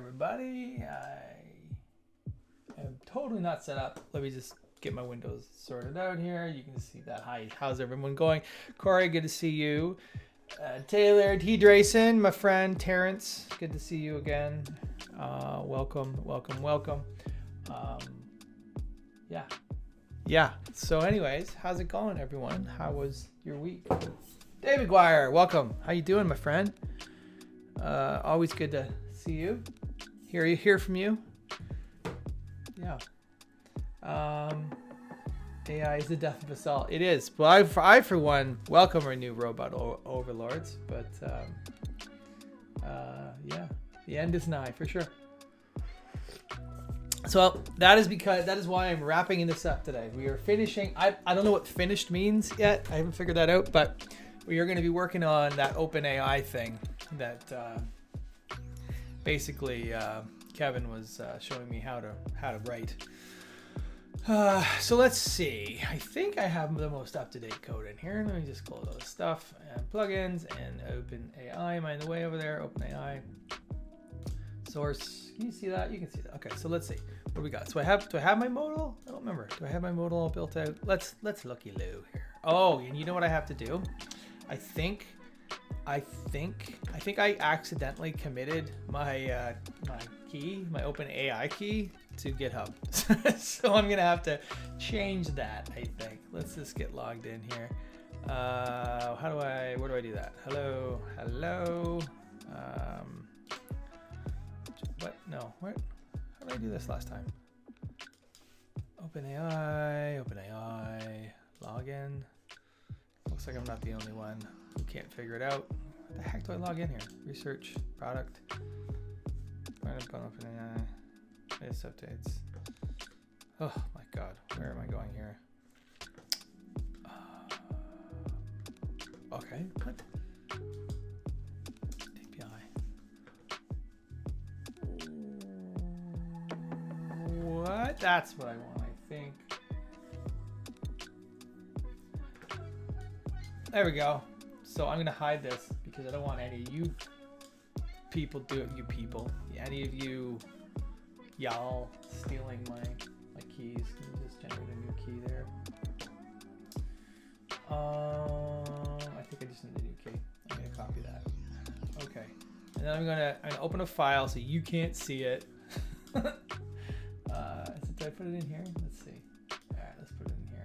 everybody. I am totally not set up. Let me just get my windows sorted out here. You can see that. Hi, how's everyone going? Corey, good to see you. Taylor, T. Drayson, my friend Terrence, good to see you again. Welcome. Yeah. So anyways, how's it going, everyone? How was your week? David Guire, welcome. How you doing, my friend? Always good to see you. Hear from you. Yeah. AI is the death of us all. It is. Well, I for one welcome our new robot overlords, but yeah, the end is nigh for sure. So that is why I'm wrapping this up today. We are finishing. I don't know what finished means yet. I haven't figured that out, but we are going to be working on that OpenAI thing that basically Kevin was showing me how to write. So let's see. I think I have the most up-to-date code in here. Let me just close all this stuff and plugins and OpenAI. Am I in the way over there? OpenAI source. Can you see that? You can see that. Okay, so let's see what do we got. So do I have my modal? I don't remember. Do I have my modal all built out? Let's looky-loo here. Oh, and you know what I have to do? I think I accidentally committed my my OpenAI key to GitHub. So I'm gonna have to change that, I think. Let's just get logged in here. Where do I do that? Hello. What? No, what? How did I do this last time? OpenAI, login. Looks like I'm not the only one who can't figure it out. What the heck do I log in here? Research, product. OpenAI. Latest updates. Oh my God, where am I going here? Okay, what? API. What? That's what I want, I think. There we go. So I'm gonna hide this because I don't want any of you people any of you y'all stealing my keys. Let me just generate a new key there. I think I just need a new key. I'm gonna copy that. Okay, and then I'm gonna open a file so you can't see it. Did I put it in here? Let's see. All right, let's put it in here.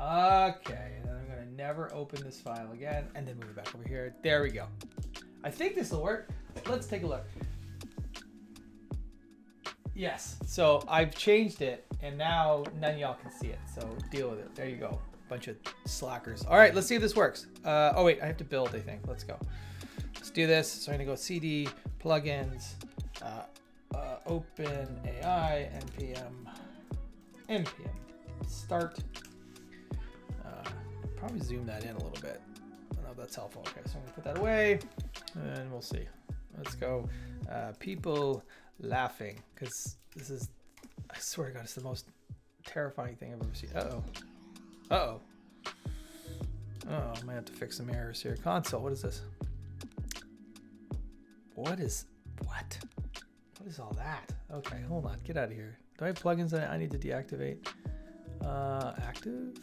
Okay, and then I'm gonna never open this file again, and then move it back over here. There we go. I think this will work. Let's take a look. Yes, so I've changed it, and now none of y'all can see it, so deal with it. There you go. Bunch of slackers. All right, let's see if this works. Oh wait, I have to build, I think. Let's go. Let's do this. So I'm gonna go CD, plugins, OpenAI, npm, start. Probably zoom that in a little bit. I don't know if that's helpful. Okay, so I'm gonna put that away, and we'll see. Let's go. People laughing, because this is, I swear to God, it's the most terrifying thing I've ever seen. Oh, I might have to fix some errors here. Console, what is this? What is all that? Okay, hold on, get out of here. Do I have plugins that I need to deactivate? Active?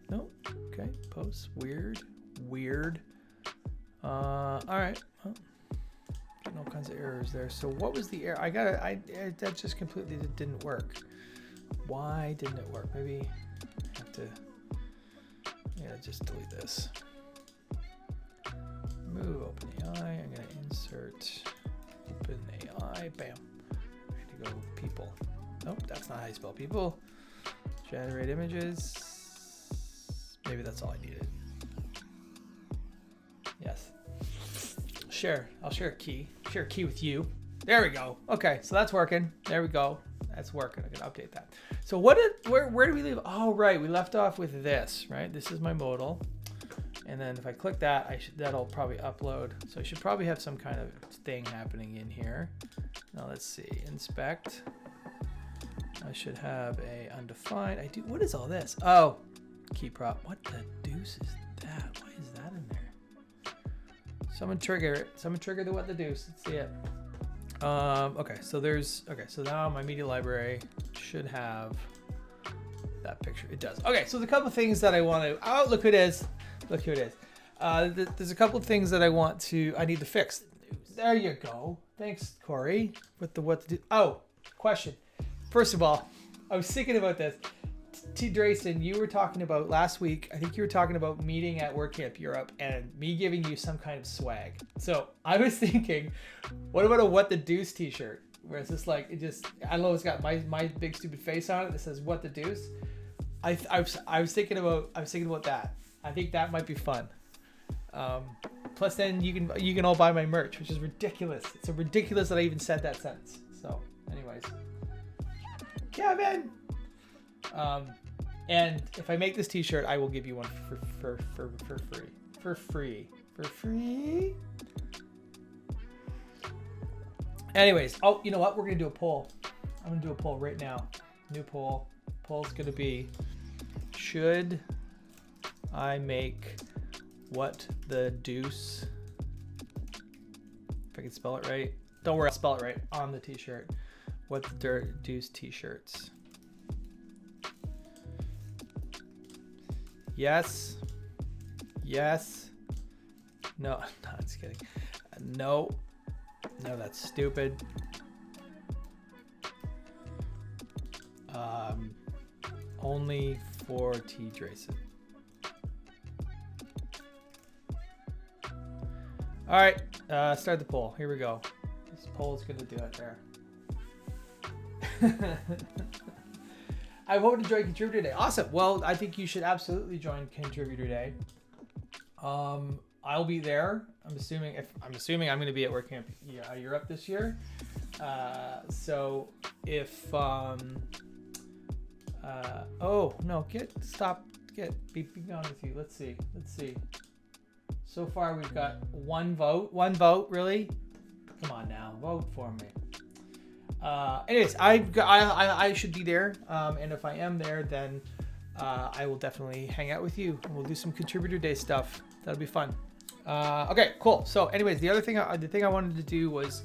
No. Okay, posts, weird. All right. Well, getting all kinds of errors there. So what was the error? That just completely didn't work. Why didn't it work? Maybe I have to, just delete this. Move OpenAI. I'm gonna insert OpenAI. Bam. I need to go people. Nope, that's not how you spell people. Generate images. Maybe that's all I needed. Yes. I'll share a key. Share a key with you. There we go. Okay, so that's working. There we go. That's working. I can update that. So where do we leave? Oh, right. We left off with this, right? This is my modal. And then if I click that, that'll probably upload. So I should probably have some kind of thing happening in here. Now let's see. Inspect. I should have a undefined. What is all this? Oh, key prop. What the deuce is that? Why is that in there? Someone trigger it. Someone trigger the what the deuce. Let's see it. Okay, so so now my media library should have that picture. It does. Okay, so there's a couple of things that I want to, oh, look who it is. Look who it is. There's a couple of things that I need to fix. There you go. Thanks, Corey, with the what to do. Oh, question. First of all, I was thinking about this. T. Drayson, you were talking about last week, I think you were talking about meeting at WordCamp Europe and me giving you some kind of swag. So I was thinking, what about a What the Deuce t-shirt? Where it's just like, I don't know, it's got my big stupid face on it that says What the Deuce. I was thinking about that. I think that might be fun. Plus then you can all buy my merch, which is ridiculous. It's so ridiculous that I even said that sentence. So anyways, Kevin. And if I make this t-shirt, I will give you one for free. Anyways, oh, you know what? We're gonna do a poll. I'm gonna do a poll right now. New poll. Poll's gonna be: should I make What the Deuce? If I can spell it right. Don't worry, I'll spell it right on the t-shirt. What the Deuce t-shirts? Yes. Yes. No, just kidding. No. No, that's stupid. Only for T. Drayson. All right, start the poll. Here we go. This poll is going to do it there. I voted to join Contributor Day. Awesome. Well, I think you should absolutely join Contributor Day. I'll be there. I'm assuming I'm going to be at WordCamp Europe this year. So if oh no, be honest with you. Let's see. So far we've got one vote. Really? Come on now, vote for me. Anyways, I should be there, and if I am there, then I will definitely hang out with you, and we'll do some Contributor Day stuff. That'll be fun. Okay, cool. So, anyways, the thing I wanted to do was,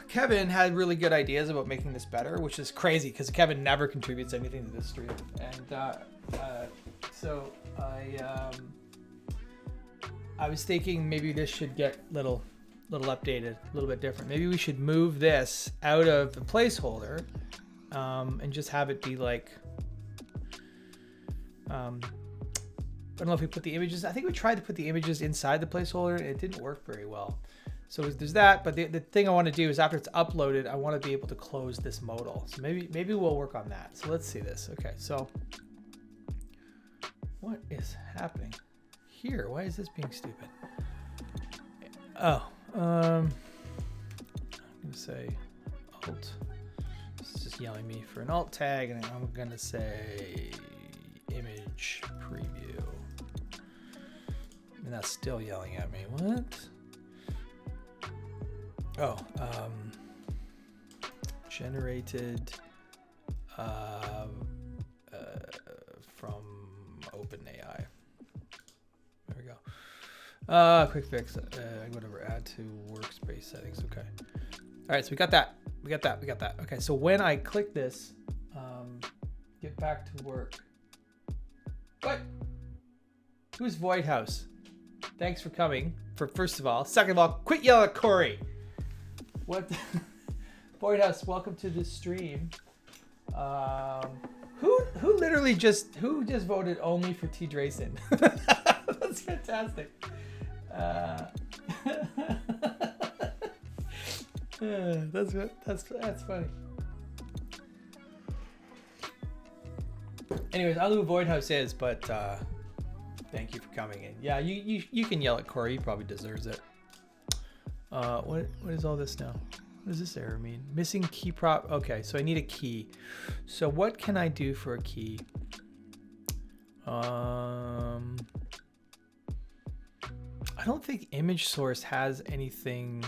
Kevin had really good ideas about making this better, which is crazy because Kevin never contributes anything to this stream, and so I was thinking maybe this should get little updated, a little bit different. Maybe we should move this out of the placeholder and just have it be like, I don't know if we put the images, I think we tried to put the images inside the placeholder and it didn't work very well. So there's that, but the thing I want to do is after it's uploaded, I want to be able to close this modal. So maybe we'll work on that. So let's see this. Okay, so what is happening here? Why is this being stupid? Oh, I'm gonna say alt. It's just yelling at me for an alt tag, and I'm gonna say image preview, and that's still yelling at me. What? Oh, generated from OpenAI. There we go. Quick fix. Whatever. Add to workspace settings. Okay. All right. So we got that. We got that. Okay. So when I click this, get back to work. What? Who's Void House? Thanks for coming. First of all. Second of all, quit yelling at Corey. What? Void House, welcome to the stream. Who literally just voted only for T. Drayson? That's fantastic. That's funny. Anyways, I don't know who Void House is, but thank you for coming in. Yeah, you can yell at Corey. He probably deserves it. What is all this now? What does this error mean? Missing key prop. Okay, so I need a key. So what can I do for a key? I don't think image source has anything.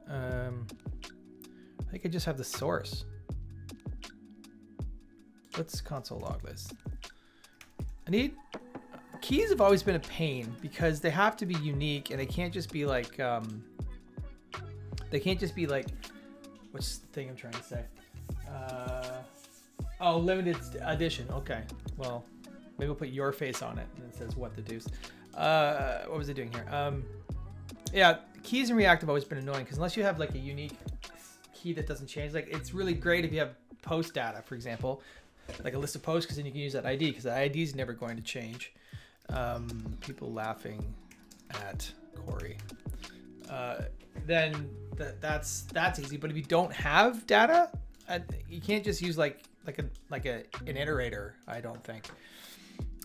I think I just have the source. Let's console log this. Keys have always been a pain because they have to be unique and they can't just be like, They can't just be like, what's the thing I'm trying to say? Oh, limited edition. Okay. Well, maybe we'll put your face on it and it says what the deuce. What was it doing here? Yeah, keys in React have always been annoying because unless you have like a unique key that doesn't change, like it's really great if you have post data, for example, like a list of posts, because then you can use that ID because the ID is never going to change. People laughing at Corey. Then that's easy. But if you don't have data, you can't just use like an iterator. I don't think.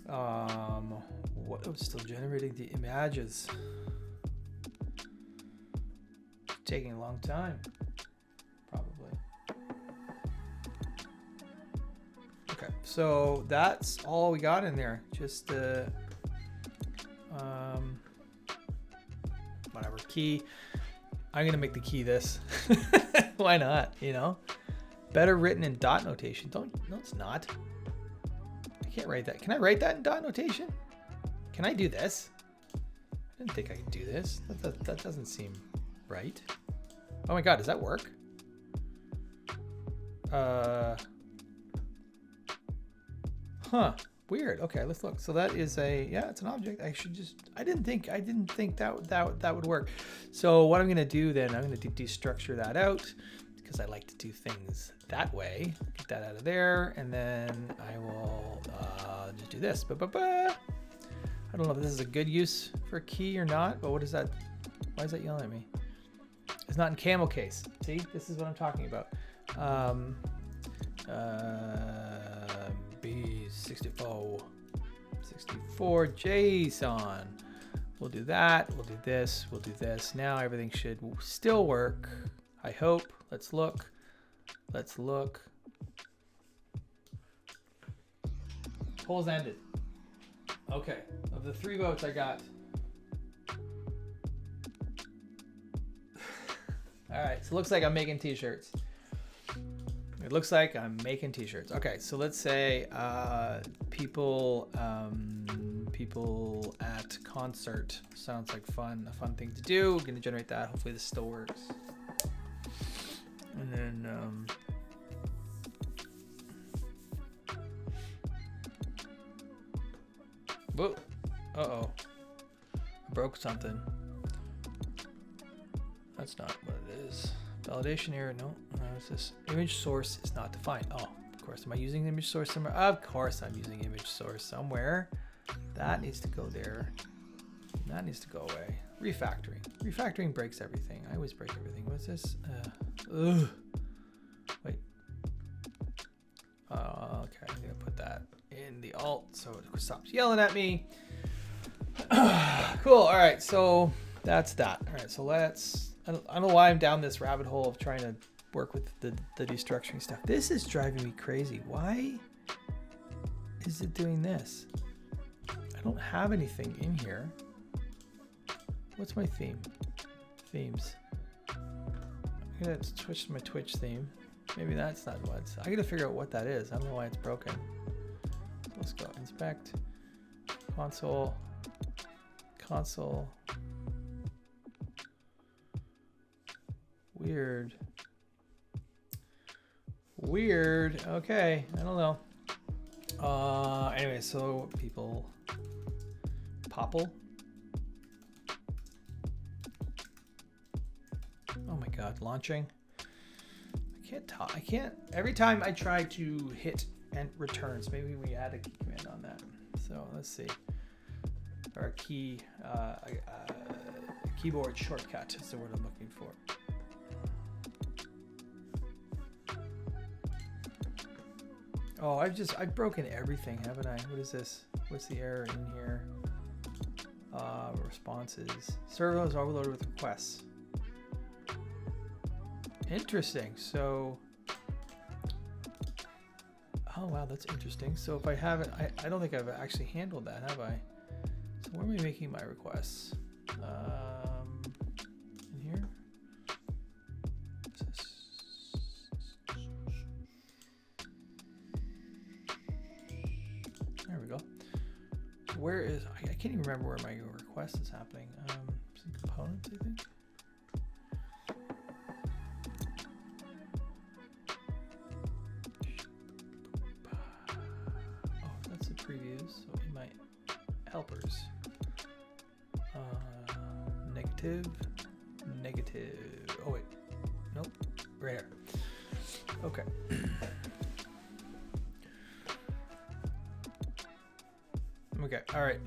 What was still generating the images? Taking a long time, probably. Okay, so that's all we got in there. Just whatever key. I'm gonna make the key this. Why not? You know, better written in dot notation. No, it's not. I can't write that. Can I write that in dot notation? Can I do this? I didn't think I could do this. That doesn't seem right. Oh my God, does that work? Huh. Weird. Okay, let's look. So that is it's an object. I didn't think that would work. So what I'm gonna do then, I'm gonna destructure that out because I like to do things that way. Get that out of there, and then I will just do this. I don't know if this is a good use for a key or not, but what is that? Why is that yelling at me? It's not in camel case. See, this is what I'm talking about. B64 JSON. We'll do that. We'll do this. We'll do this. Now everything should still work. I hope. Let's look. Let's look. Polls ended. Okay. Of the 3 votes I got. All right. So it looks like I'm making t-shirts. It looks like I'm making t-shirts. Okay, so let's say people at concert sounds like a fun thing to do. We're gonna generate that. Hopefully this still works. And then whoa, uh-oh, I broke something. That's not what it is. Validation error, no, it's this image source is not defined. Oh, of course, am I using the image source somewhere? Of course I'm using image source somewhere. That needs to go there. That needs to go away. Refactoring. Refactoring breaks everything. I always break everything. What's this? Wait. Okay, I'm gonna put that in the alt so it stops yelling at me. Cool, all right, so that's that. All right, so let's, I don't know why I'm down this rabbit hole of trying to work with the destructuring stuff. This is driving me crazy. Why is it doing this? I don't have anything in here. What's my theme? Themes. I'm gonna switch to my Twitch theme. Maybe that's not what's. I gotta figure out what that is. I don't know why it's broken. Let's go inspect, console. Weird. Okay, I don't know. Anyway, so people Popple. Oh my God, launching. I can't talk. I can't. Every time I try to hit and returns, maybe we add a key command on that. So let's see. Or a key, keyboard shortcut is the word I'm looking for. Oh, I've broken everything, haven't I? What is this? What's the error in here? Responses. Server is overloaded with requests. Interesting. So, oh wow, that's interesting. So if I haven't, I don't think I've actually handled that, have I? So where am I making my requests? In here? There we go. Where is, I can't even remember where my request is happening. Some components, I think. helpers. Negative, negative. Oh wait, nope, right here. Okay. Okay, all right,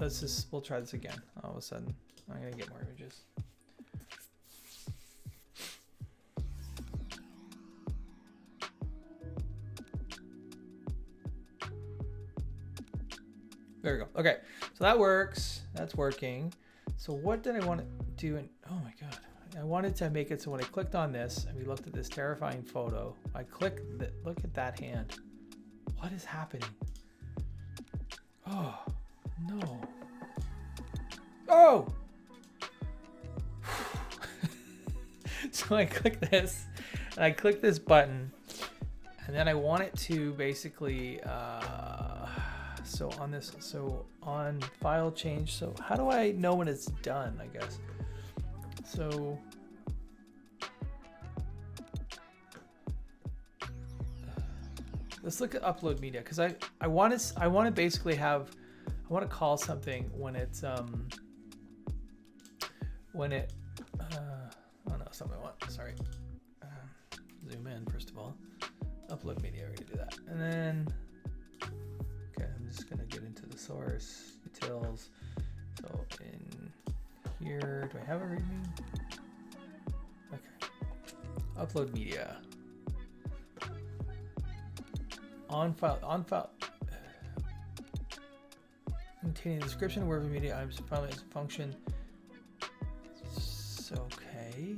we'll try this again. All of a sudden, I'm gonna get more images. There we go. Okay, so that works. That's working. So what did I want to do? Oh my God. I wanted to make it so when I clicked on this and we looked at this terrifying photo, I clicked, look at that hand. What is happening? Oh, no. Oh! So I click this, and I click this button, and then I want it to basically, so on this, so on file change. So how do I know when it's done, I guess? So let's look at uploadMedia, because I want to basically have, I want to call something when it's oh no, something I want, sorry. Zoom in first of all. UploadMedia, we're gonna do that, and then okay, I'm just gonna get into the source details. So in here, do I have a readme? Okay. UploadMedia. On file. Containing the description of wherever media items finally as a function. So, okay.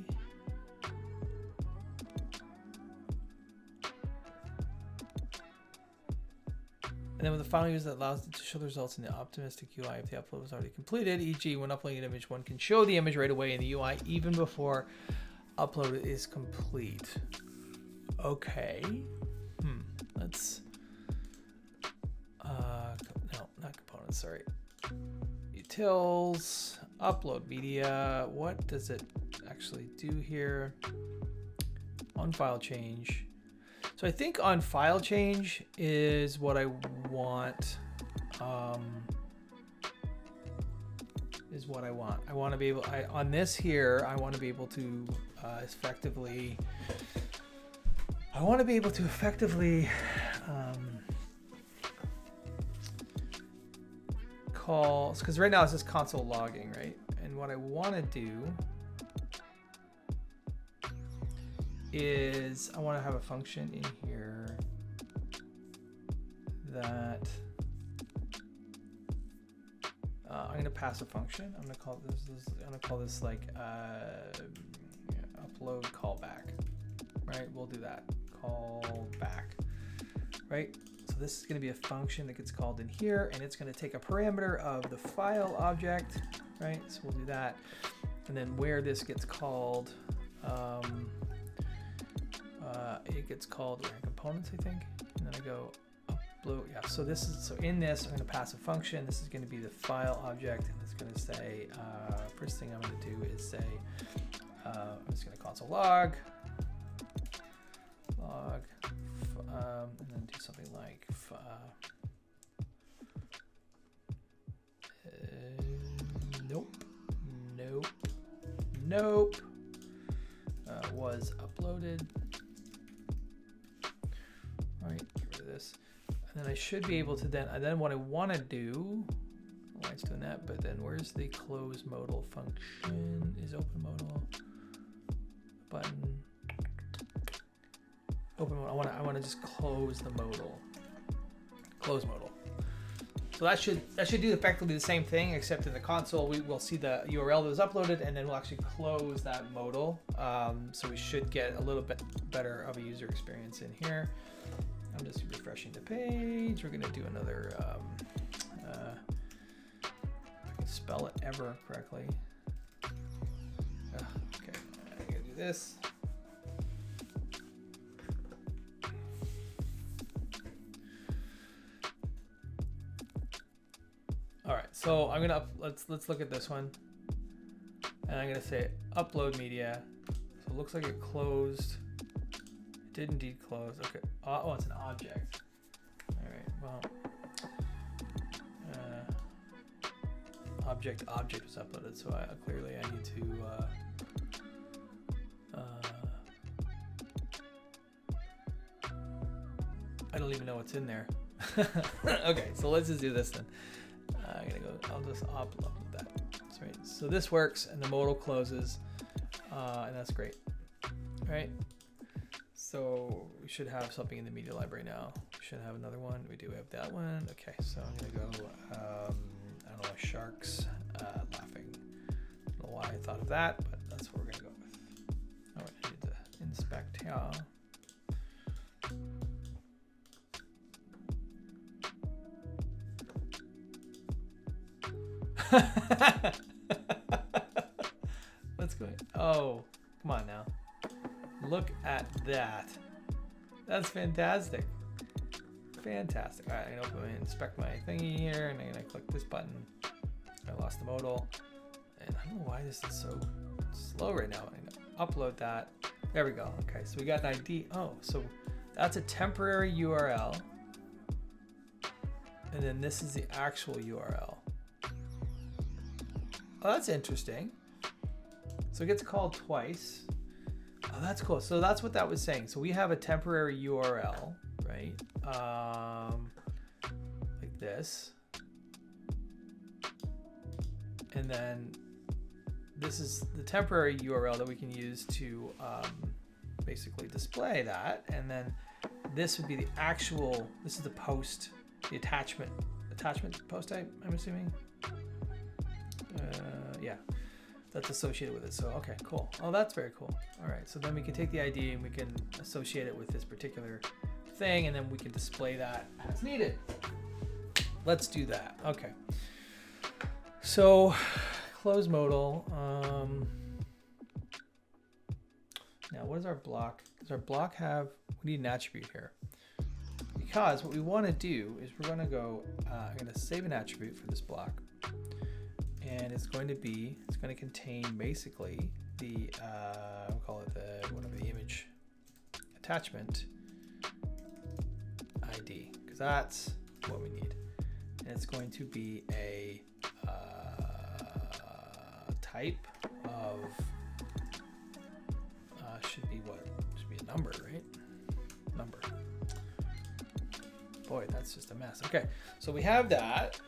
And then with the final user that allows it to show the results in the optimistic UI if the upload was already completed, e.g. when uploading an image, one can show the image right away in the UI even before upload is complete. Okay. Let's, no, not components, sorry. Utils, UploadMedia, what does it actually do here? On file change. So I think on file change is what I want, I want to be able, on this here, I want to be able to effectively call, because right now it's just console logging, right? And what I want to do is I want to have a function in here that I'm going to pass a function. I'm going to call this like upload callback, right? We'll do that. Callback, right? So this is going to be a function that gets called in here, and it's going to take a parameter of the file object, right? So we'll do that. And then where this gets called, it gets called components, I think. And then I go upload, yeah. So in this, I'm going to pass a function. This is going to be the file object, and it's going to say, first thing I'm going to do is say, I'm just going to console log, and then do something like nope, was uploaded. All right, get rid of this, and then I should be able to then what I want to do, why it's doing that, but then where's the close modal function? Is open modal button. Open modal. I want to just close the modal. Close modal. So that should do effectively the same thing, except in the console we'll see the URL that was uploaded, and then we'll actually close that modal. So we should get a little bit better of a user experience in here. I'm just refreshing the page. We're gonna do another. If I can spell it ever correctly. Okay, I'm gonna do this. All right, so I'm gonna let's look at this one, and I'm gonna say upload media. So it looks like it closed. It did indeed close. Okay. Oh, it's an object. All right. Well, object was uploaded, so clearly I need to I don't even know what's in there. Okay, so let's just do this then. I'm gonna go, I'll just upload that. That's right. So this works and the modal closes, and that's great. All right. So we should have something in the media library now. We should have another one. We do have that one. Okay, so I'm gonna go, I don't know, sharks laughing. I don't know why I thought of that, but that's what we're gonna go with. All right, I need to inspect here. Let's go. Oh, come on now. Look at that. That's fantastic. Fantastic. All right, I'm gonna inspect my thingy here, and I'm gonna click this button. I lost the modal, and I don't know why this is so slow right now. I'm gonna upload that. There we go. Okay, so we got an ID. Oh, so that's a temporary URL, and then this is the actual URL. Oh, that's interesting. So it gets called twice. Oh, that's cool. So that's what that was saying. So we have a temporary URL, right? Like this. And then this is the temporary URL that we can use to basically display that. And then this would be the actual, this is the post, the attachment post type, I'm assuming. Yeah, that's associated with it. So, okay, cool. Oh, that's very cool. All right, so then we can take the ID and we can associate it with this particular thing, and then we can display that as needed. Let's do that. Okay. So, close modal. Now, what does our block? Does our block have? We need an attribute here, because what we want to do is we're going to go. I'm going to save an attribute for this block. And it's going to contain basically the, we'll call it the, whatever, the image attachment ID, because that's what we need. And it's going to be a type of, should be what? Should be a number, right? Number. Boy, that's just a mess. Okay, so we have that.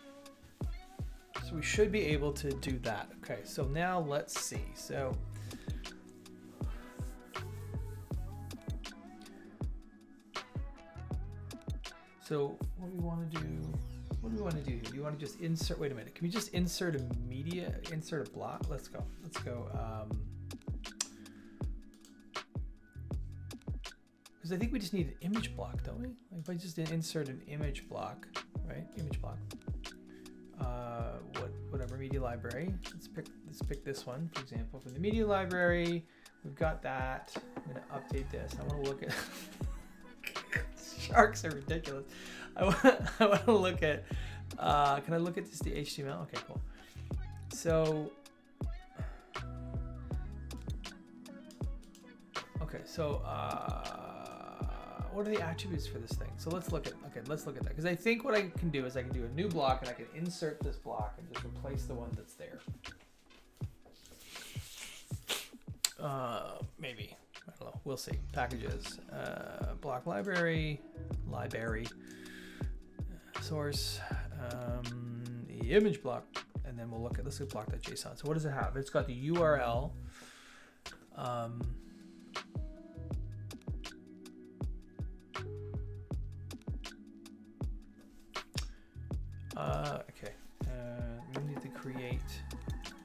So we should be able to do that. Okay, so now let's see. So what do we want to do? What do we want to do here? Do you want to just insert? Wait a minute. Can we just insert a media? Insert a block? Let's go. Let's go. Because I think we just need an image block, don't we? Like if I just insert an image block, right? Image block. Whatever media library. Let's pick this one, for example. From the media library, we've got that. I'm gonna update this. I want to look at sharks are ridiculous. I want to look at. Can I look at just the HTML? Okay, cool. So. Okay, so what are the attributes for this thing? So let's look at that, because I think what I can do is I can do a new block and I can insert this block and just replace the one that's there. Maybe, I don't know, we'll see. Packages, block library, source, the image block, and then we'll look at, let's do block.json. So what does it have? It's got the URL. Okay, we need to create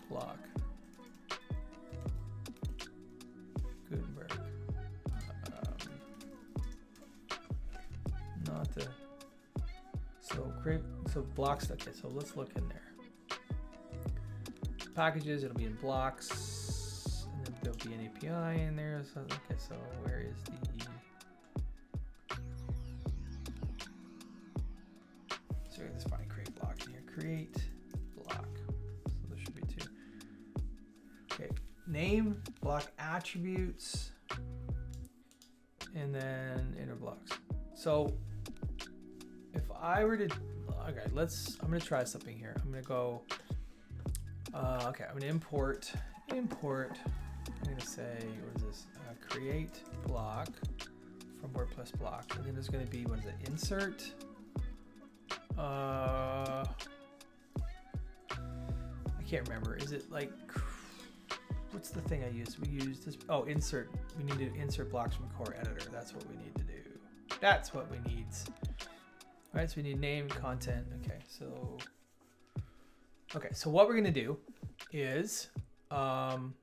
block. Gutenberg. Not the. So blocks. Okay, so let's look in there. Packages. It'll be in blocks, and then there'll be an API in there. So okay, so where is the? So let's find create block in here. Create block. So there should be two. Okay, name, block attributes, and then inner blocks. So if I were to, okay, I'm gonna try something here. I'm gonna go Okay, I'm gonna import. I'm gonna say, what is this? Create block from WordPress block, and then there's gonna be, what is it? Insert. I can't remember. Is it like, what's the thing I use? We use this. Oh, insert. We need to insert blocks from core editor. That's what we need to do. That's what we need. All right, so we need name, content. Okay, so what we're gonna do is I'm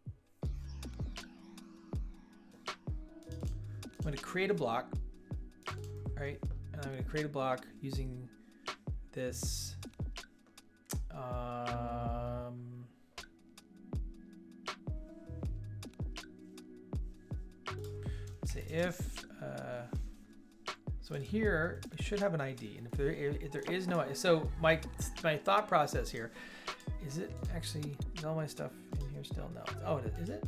gonna create a block, right? And I'm gonna create a block using this. Let's say if. So in here, we should have an ID, and if there is no, so my thought process here, is it actually, is all my stuff in here still? No. Oh, is it?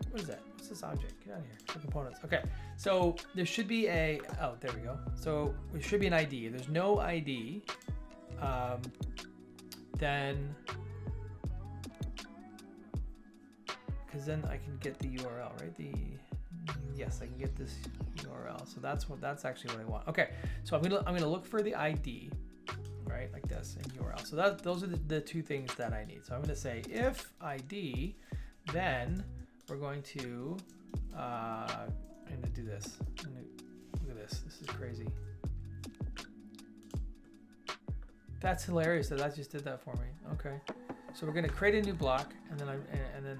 What is that? What's this object? Get out of here. The components. Okay. So there should be a, oh, there we go. So there should be an ID. If there's no ID, then, because then I can get the URL, right? Yes, I can get this URL. So that's actually what I want. Okay, so I'm gonna look for the ID, right, like this, in URL. So those are the two things that I need. So I'm gonna say if ID, then we're going to I'm gonna do this. Look at this. This is crazy. That's hilarious that just did that for me. Okay. So we're going to create a new block, and then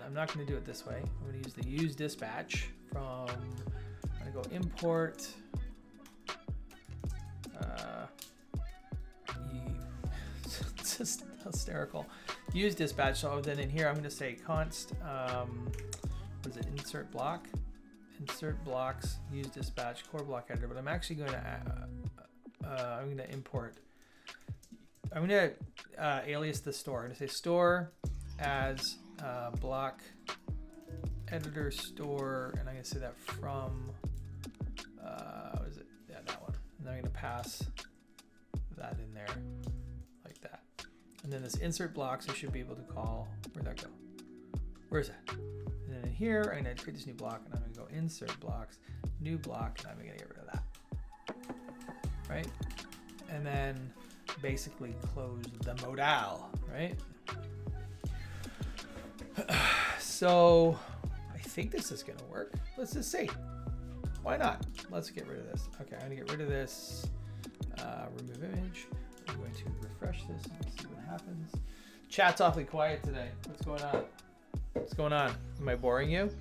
I'm not going to do it this way. I'm going to use the useDispatch from. I'm going to go import. It's just hysterical. useDispatch. So then in here I'm going to say const. What is it? Insert block. Insert blocks. useDispatch core block editor. But I'm actually going to. I'm going to import. I'm going to alias the store. I'm going to say store as block editor store, and I'm going to say that from, what is it? Yeah, that one. And I'm going to pass that in there like that. And then this insert blocks, I should be able to call, where'd that go? Where is that? And then in here, I'm going to create this new block, and I'm going to go insert blocks, new block, and I'm going to get rid of that. Right? And then basically close the modal, right? So I think this is gonna work. Let's just see. Why not? Let's get rid of this. Okay, I'm gonna get rid of this. Remove image. I'm going to refresh this and see what happens. Chat's awfully quiet today. What's going on? What's going on? Am I boring you?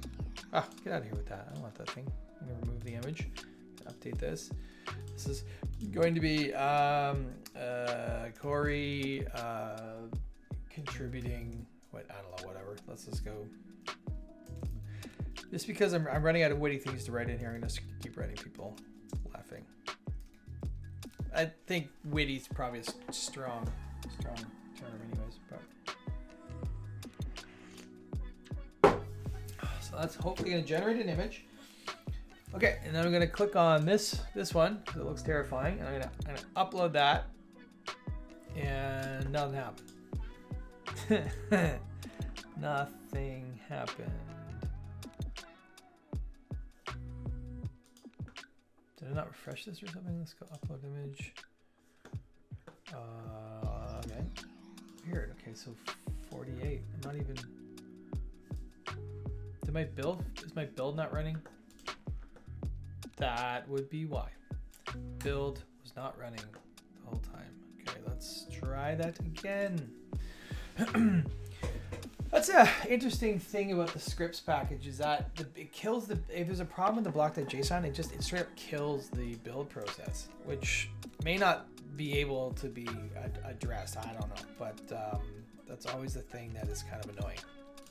Ah, get out of here with that. I don't want that thing. I'm gonna remove the image. Update this. This is going to be Corey contributing. What, I don't know, whatever. Let's just go. Just because I'm running out of witty things to write in here, I'm gonna just keep writing people laughing. I think witty's probably a strong term, anyways. But so that's hopefully gonna generate an image. Okay, and then I'm gonna click on this one because it looks terrifying, and I'm gonna upload that, and nothing happened. Nothing happened. Did I not refresh this or something? Let's go upload image. Okay. Weird. Okay, so 48. I'm not even. Is my build not running? That would be why. Build was not running the whole time. Okay, let's try that again. That's an interesting thing about the scripts package is that it kills if there's a problem with the block.json, it straight up kills the build process, which may not be able to be addressed. I don't know, but that's always the thing that is kind of annoying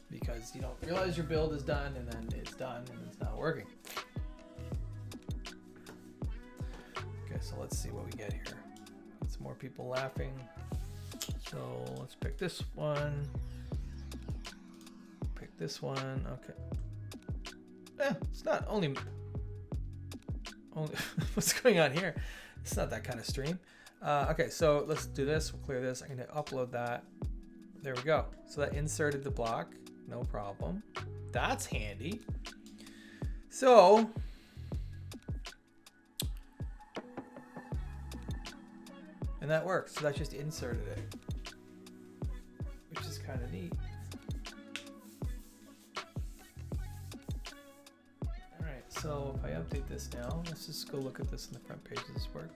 because you don't realize your build is done and then it's done and it's not working. Okay, so let's see what we get here. It's more people laughing. So let's pick this one. Pick this one. Okay. It's not only what's going on here. It's not that kind of stream. Okay, so let's do this. We'll clear this. I'm going to upload that There we go. So that inserted the block, no problem. That's handy. So and that works. So that just inserted it, which is kind of neat. All right, so if I update this now, let's just go look at this in the front page. Does this work?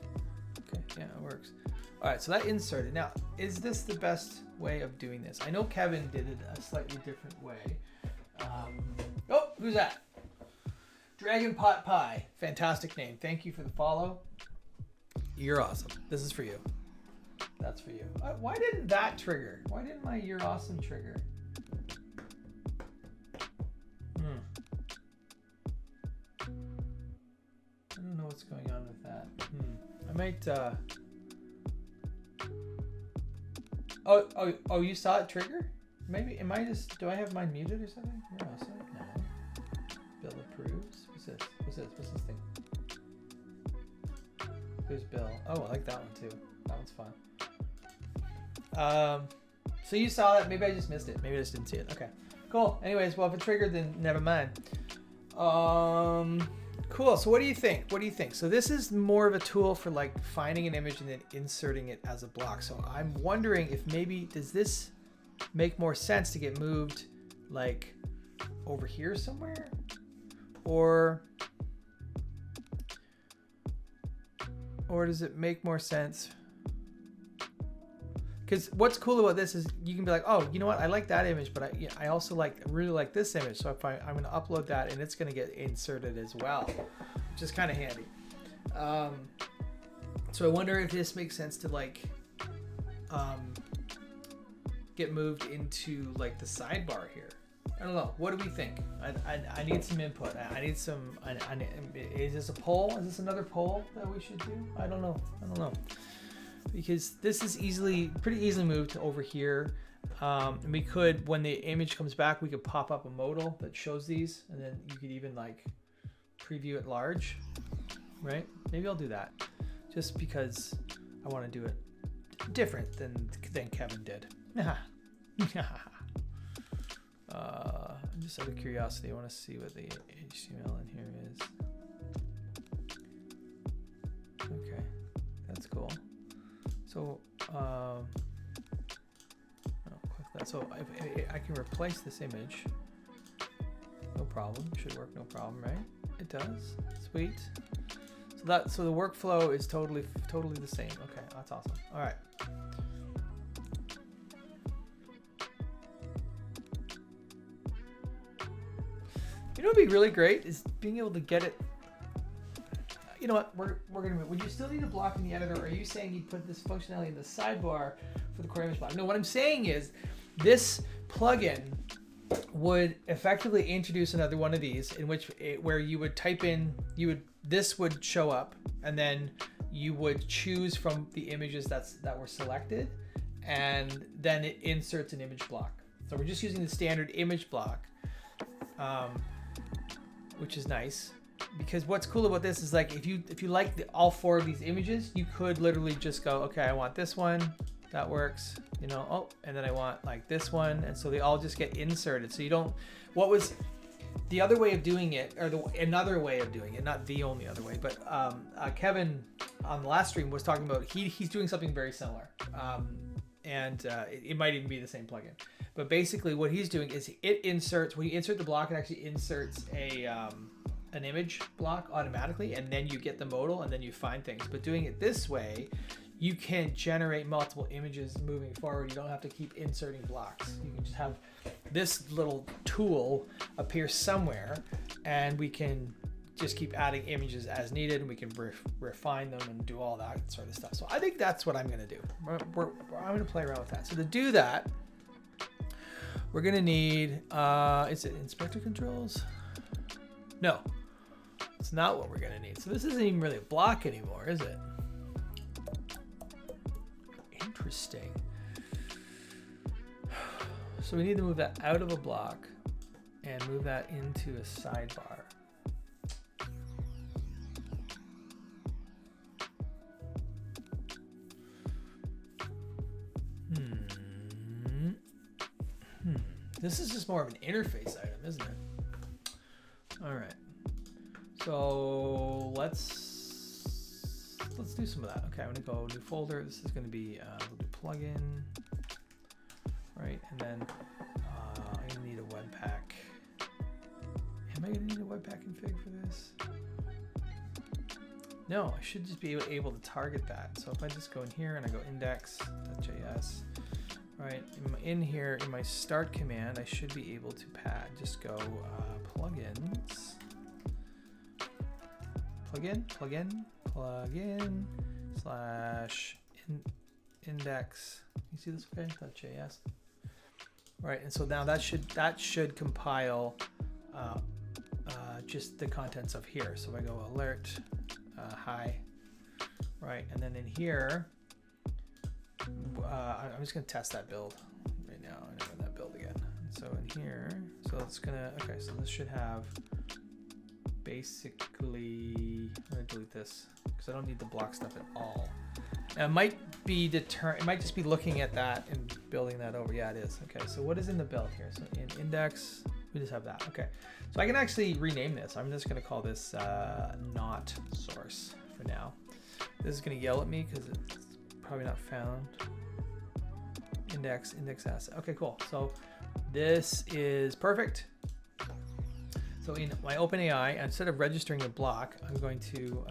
Okay, yeah, it works. All right, so that inserted. Now, is this the best way of doing this? I know Kevin did it a slightly different way. Oh, who's that? Dragon Pot Pie. Fantastic name. Thank you for the follow. You're awesome. This is for you. That's for you. Why didn't that trigger? Why didn't my You're Awesome trigger? I don't know what's going on with that. I might... Oh, you saw it trigger? Maybe, am I just... Do I have mine muted or something? You're Awesome. No. Bill approves. What's this? What's this thing? There's Bill. Oh, I like that one too. That one's fun. So you saw that. Maybe I just missed it. Maybe I just didn't see it. Okay, cool. Anyways, well, if it triggered, then never mind. Cool. So what do you think? What do you think? So this is more of a tool for like finding an image and then inserting it as a block. So I'm wondering if maybe, does this make more sense to get moved like over here somewhere? Or does it make more sense? Because what's cool about this is you can be like, oh, you know what? I like that image, but I also really like this image. So if I'm going to upload that and it's going to get inserted as well, which is kind of handy. So I wonder if this makes sense to like get moved into like the sidebar here. I don't know. What do we think? I need some input. I need some. Is this a poll? Is this another poll that we should do? I don't know. Because this is pretty easily moved to over here. And we could, when the image comes back, we could pop up a modal that shows these, and then you could even like preview it large, right? Maybe I'll do that, just because I want to do it different than Kevin did. Just out of curiosity, I want to see what the HTML in here is. Okay, that's cool. So, I'll click that. So I can replace this image. No problem. Should work. No problem, right? It does. Sweet. So the workflow is totally the same. Okay, that's awesome. All right. You know what would be really great is being able to get it. You know what? We're gonna move. Would you still need a block in the editor, or are you saying you'd put this functionality in the sidebar for the core image block? No, what I'm saying is this plugin would effectively introduce another one of these in which where you would type in, this would show up, and then you would choose from the images that were selected, and then it inserts an image block. So we're just using the standard image block, which is nice. Because what's cool about this is like if you like all four of these images, you could literally just go, okay, I want this one, that works, you know, oh, and then I want like this one, and so they all just get inserted. So you don't, what was the other way of doing it, or another way of doing it, not the only other way, but Kevin on the last stream was talking about he's doing something very similar, and it might even be the same plugin. But basically what he's doing is it inserts, when you insert the block, it actually inserts an image block automatically, and then you get the modal, and then you find things. But doing it this way, you can generate multiple images moving forward. You don't have to keep inserting blocks. You can just have this little tool appear somewhere, and we can just keep adding images as needed, and we can refine them and do all that sort of stuff. So I think that's what I'm going to do. I'm going to play around with that. So to do that, we're going to need, is it inspector controls? No, it's not what we're going to need. So this isn't even really a block anymore, is it? Interesting. So we need to move that out of a block and move that into a sidebar. This is just more of an interface item, isn't it? All right. So let's do some of that. Okay, I'm gonna go new folder. This is gonna be we'll do plugin, right? And then I'm gonna need a webpack. Am I gonna need a webpack config for this? No, I should just be able to target that. So if I just go in here and I go index.js, right? In here in my start command, I should be able to just go plugins. Plugin slash index. You see this? Okay, .js. Right, and so now that should compile just the contents of here. So I go alert, hi, right, and then in here, I'm just gonna test that build right now. I'm gonna run that build again. So in here, so it's gonna so this should have. Basically, I'm gonna delete this because I don't need the block stuff at all. Now, it might just be looking at that and building that over. Yeah, it is. Okay, so what is in the build here? So in index, we just have that. Okay, so I can actually rename this. I'm just gonna call this not source for now. This is gonna yell at me because it's probably not found. Index asset. Okay, cool. So this is perfect. So in my OpenAI, instead of registering a block, I'm going to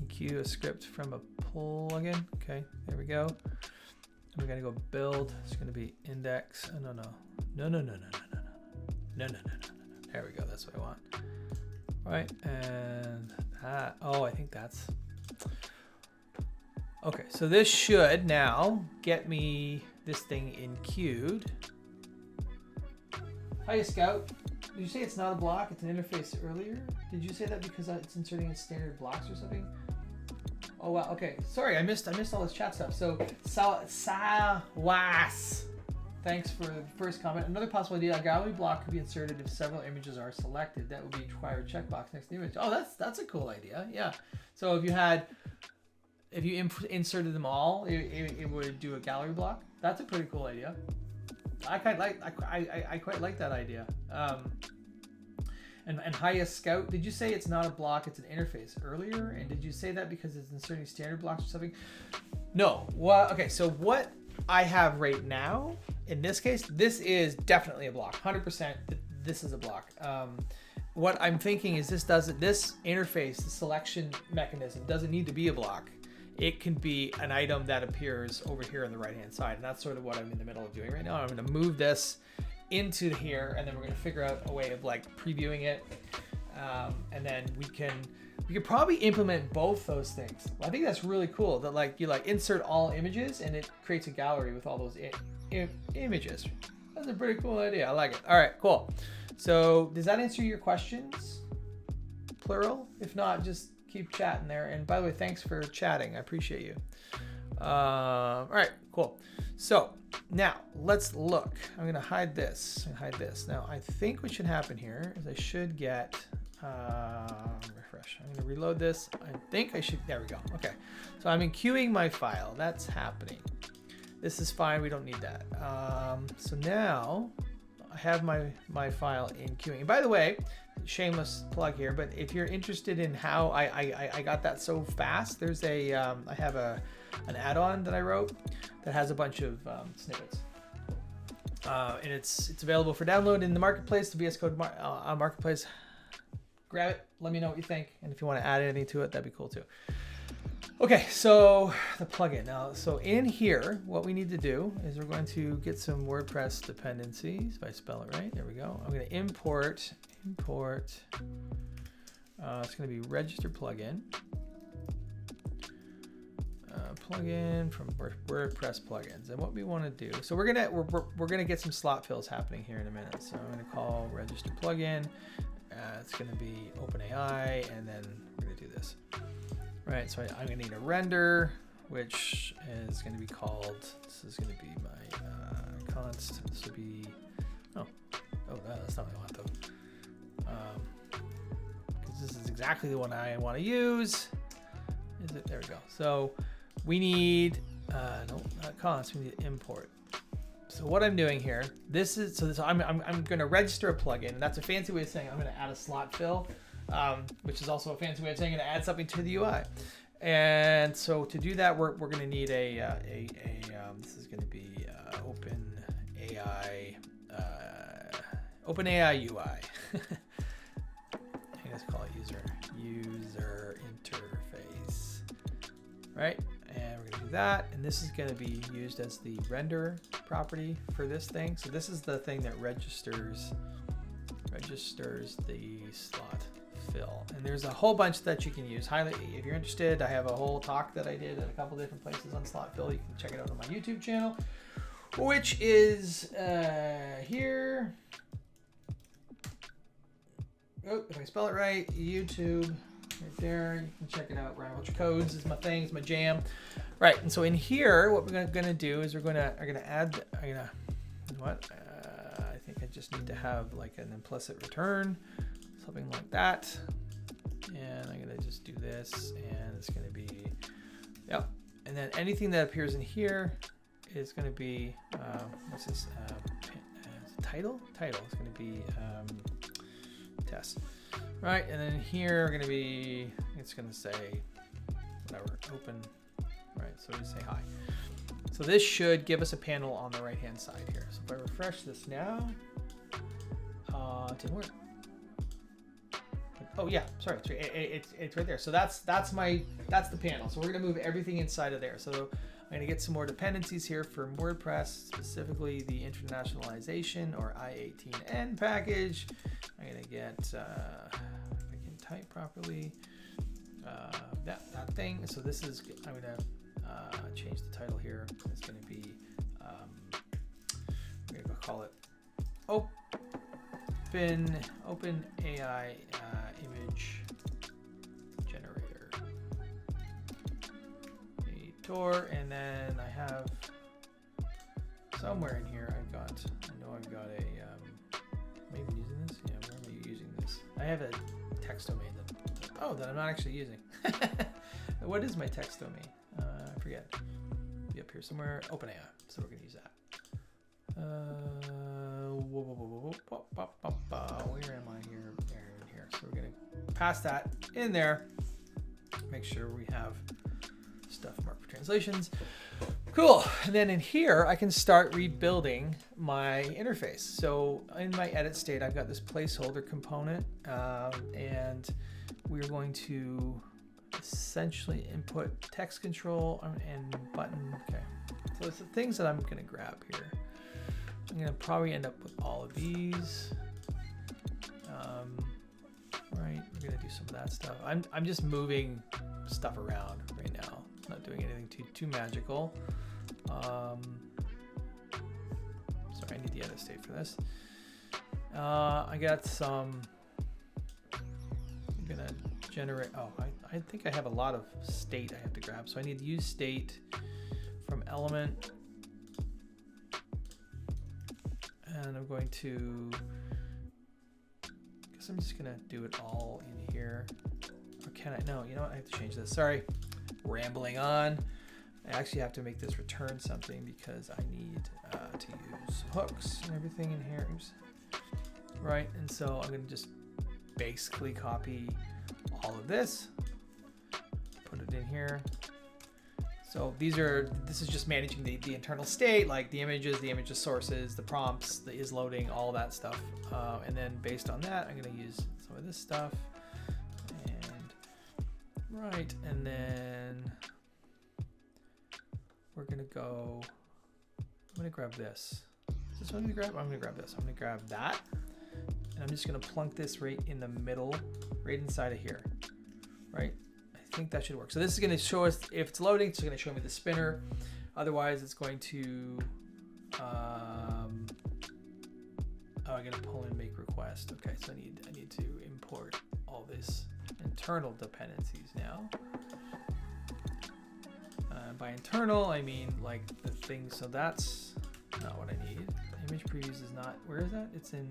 enqueue a script from a plugin. Okay, there we go. And we're gonna go build. It's gonna be index. Oh, no. There we go. That's what I want. Right, and that. Oh, I think that's. Okay, so this should now get me this thing enqueued. Hiya, Scout. Did you say it's not a block, it's an interface earlier? Did you say that because it's inserting its standard blocks or something? Oh, wow, okay. Sorry, I missed all this chat stuff. So, Sawas, thanks for the first comment. Another possible idea, a gallery block could be inserted if several images are selected. That would be required checkbox next to the image. Oh, that's a cool idea, yeah. So if you inserted them all, it would do a gallery block. That's a pretty cool idea. I quite like that idea. And highest scout, did you say it's not a block, it's an interface earlier? And did you say that because it's inserting standard blocks or something? No. Well, okay, so what I have right now, in this case, this is definitely a block. 100% this is a block. What I'm thinking is this interface, the selection mechanism, doesn't need to be a block. It can be an item that appears over here on the right hand side, and that's sort of what I'm in the middle of doing right now. I'm going to move this into here, and then we're going to figure out a way of like previewing it, and then we could probably implement both those things. I think that's really cool that like you like insert all images and it creates a gallery with all those images. That's a pretty cool idea. I like it. All right, cool. So does that answer your questions? Plural? If not, just keep chatting there. And by the way, thanks for chatting. I appreciate you. All right, cool. So now let's look. I'm going to hide this. Now I think what should happen here is I should get refresh. I'm going to reload this. I think I should. There we go. Okay. So I'm enqueuing my file. That's happening. This is fine. We don't need that. So now I have my file in queuing. And by the way, shameless plug here, but if you're interested in how I got that so fast, there's I have an add-on that I wrote that has a bunch of snippets, and it's available for download in the marketplace, the VS Code marketplace. Grab it, let me know what you think, and if you want to add anything to it, that'd be cool too. Okay, so the plugin now. So in here, what we need to do is we're going to get some WordPress dependencies. If I spell it right, there we go. I'm going to import. It's going to be register plugin. Plugin from WordPress plugins. And what we want to do, so we're gonna get some slot fills happening here in a minute. So I'm going to call register plugin. It's going to be OpenAI, and then we're going to do this. Right, so I'm going to need a render, which is going to be called, this is going to be my const. This would be, that's not what I want though. Because this is exactly the one I want to use. Is it? There we go. So we need, no, not const, we need import. So what I'm doing here, I'm going to register a plugin, and that's a fancy way of saying I'm going to add a slot fill, which is also a fancy way of saying I'm going to add something to the UI. And so to do that, we're going to need this is going to be OpenAI UI. Let's call it user interface, right? And we're going to do that, and this is going to be used as the render property for this thing. So this is the thing that registers the slot fill, and there's a whole bunch that you can use. Highly, if you're interested, I have a whole talk that I did at a couple different places on slot fill. You can check it out on my YouTube channel, which is here. Oh, if I spell it right, YouTube, right there. You can check it out. Ryan Welch Codes is my thing, it's my jam. Right, and so in here, what we're gonna do is we're gonna add. I think I just need to have like an implicit return, something like that. And I'm gonna just do this, and it's gonna be, yep. And then anything that appears in here is gonna be, what's this? Title? Title is gonna be test. Right, and then here we're gonna be, it's gonna say whatever, open. Right, so we say hi. So this should give us a panel on the right hand side here. So if I refresh this now, it didn't work. Oh yeah, sorry, it's right there. So that's the panel. So we're gonna move everything inside of there. So I'm gonna get some more dependencies here for WordPress, specifically the internationalization or I18N package. I'm gonna get, if I can type properly, that thing. So this is, I'm gonna change the title here. It's gonna be, we're gonna call it OpenAI image generator. And then I have somewhere in here I know I've got a, maybe using this? Yeah, where am I using this? I have a text domain that I'm not actually using. What is my text domain? I forget. It'll be up here somewhere. OpenAI. So we're gonna use that. Where am I here? Here. So we're gonna pass that in there. Make sure we have stuff marked for translations. Cool. And then in here, I can start rebuilding my interface. So in my edit state, I've got this placeholder component, and we're going to essentially input text control and button. Okay. So it's the things that I'm going to grab here. I'm going to probably end up with all of these. Right. We're going to do some of that stuff. I'm just moving stuff around right now. Not doing anything too magical. Sorry, I need the edit state for this. I got some. I'm gonna generate. Oh, I think I have a lot of state I have to grab. So I need to use state from element, and I'm going to. Guess I'm just gonna do it all in here. Or can I? No, you know what? I have to change this. Sorry. Rambling on. I actually have to make this return something because I need to use hooks and everything in here. Oops. Right, and so I'm going to just basically copy all of this, put it in here. So this is just managing the internal state, like the images sources, the prompts, the is loading, all that stuff. And then based on that, I'm going to use some of this stuff. Right, and then we're gonna go, I'm gonna grab this. Is this what I'm gonna grab? I'm gonna grab this. I'm gonna grab that, and I'm just gonna plunk this right in the middle, right inside of here, right? I think that should work. So this is gonna show us, if it's loading, it's gonna show me the spinner. Otherwise, it's going to, I'm gonna pull in make request. Okay, so I need to import all this internal dependencies now. By internal, I mean like the thing. So that's not what I need. Image previews is not. Where is that? It's in.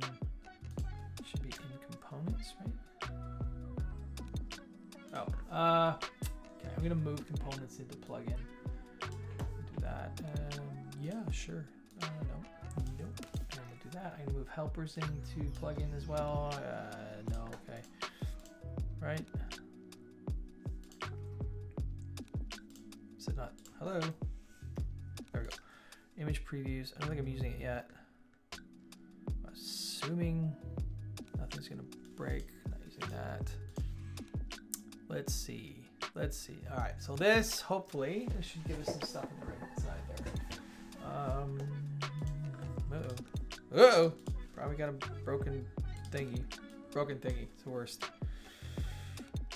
It should be in components, right? Oh. Okay. I'm gonna move components into plugin. Do that. Yeah, sure. No. Nope. I'm gonna do that. I'm gonna move helpers into plugin as well. No, okay. Right. Is it not? Hello. There we go. Image previews. I don't think I'm using it yet. Assuming nothing's gonna break. Not using that. Let's see. Let's see. All right. So this, hopefully, this should give us some stuff on the right side there. Uh-oh. Probably got a broken thingy. It's the worst.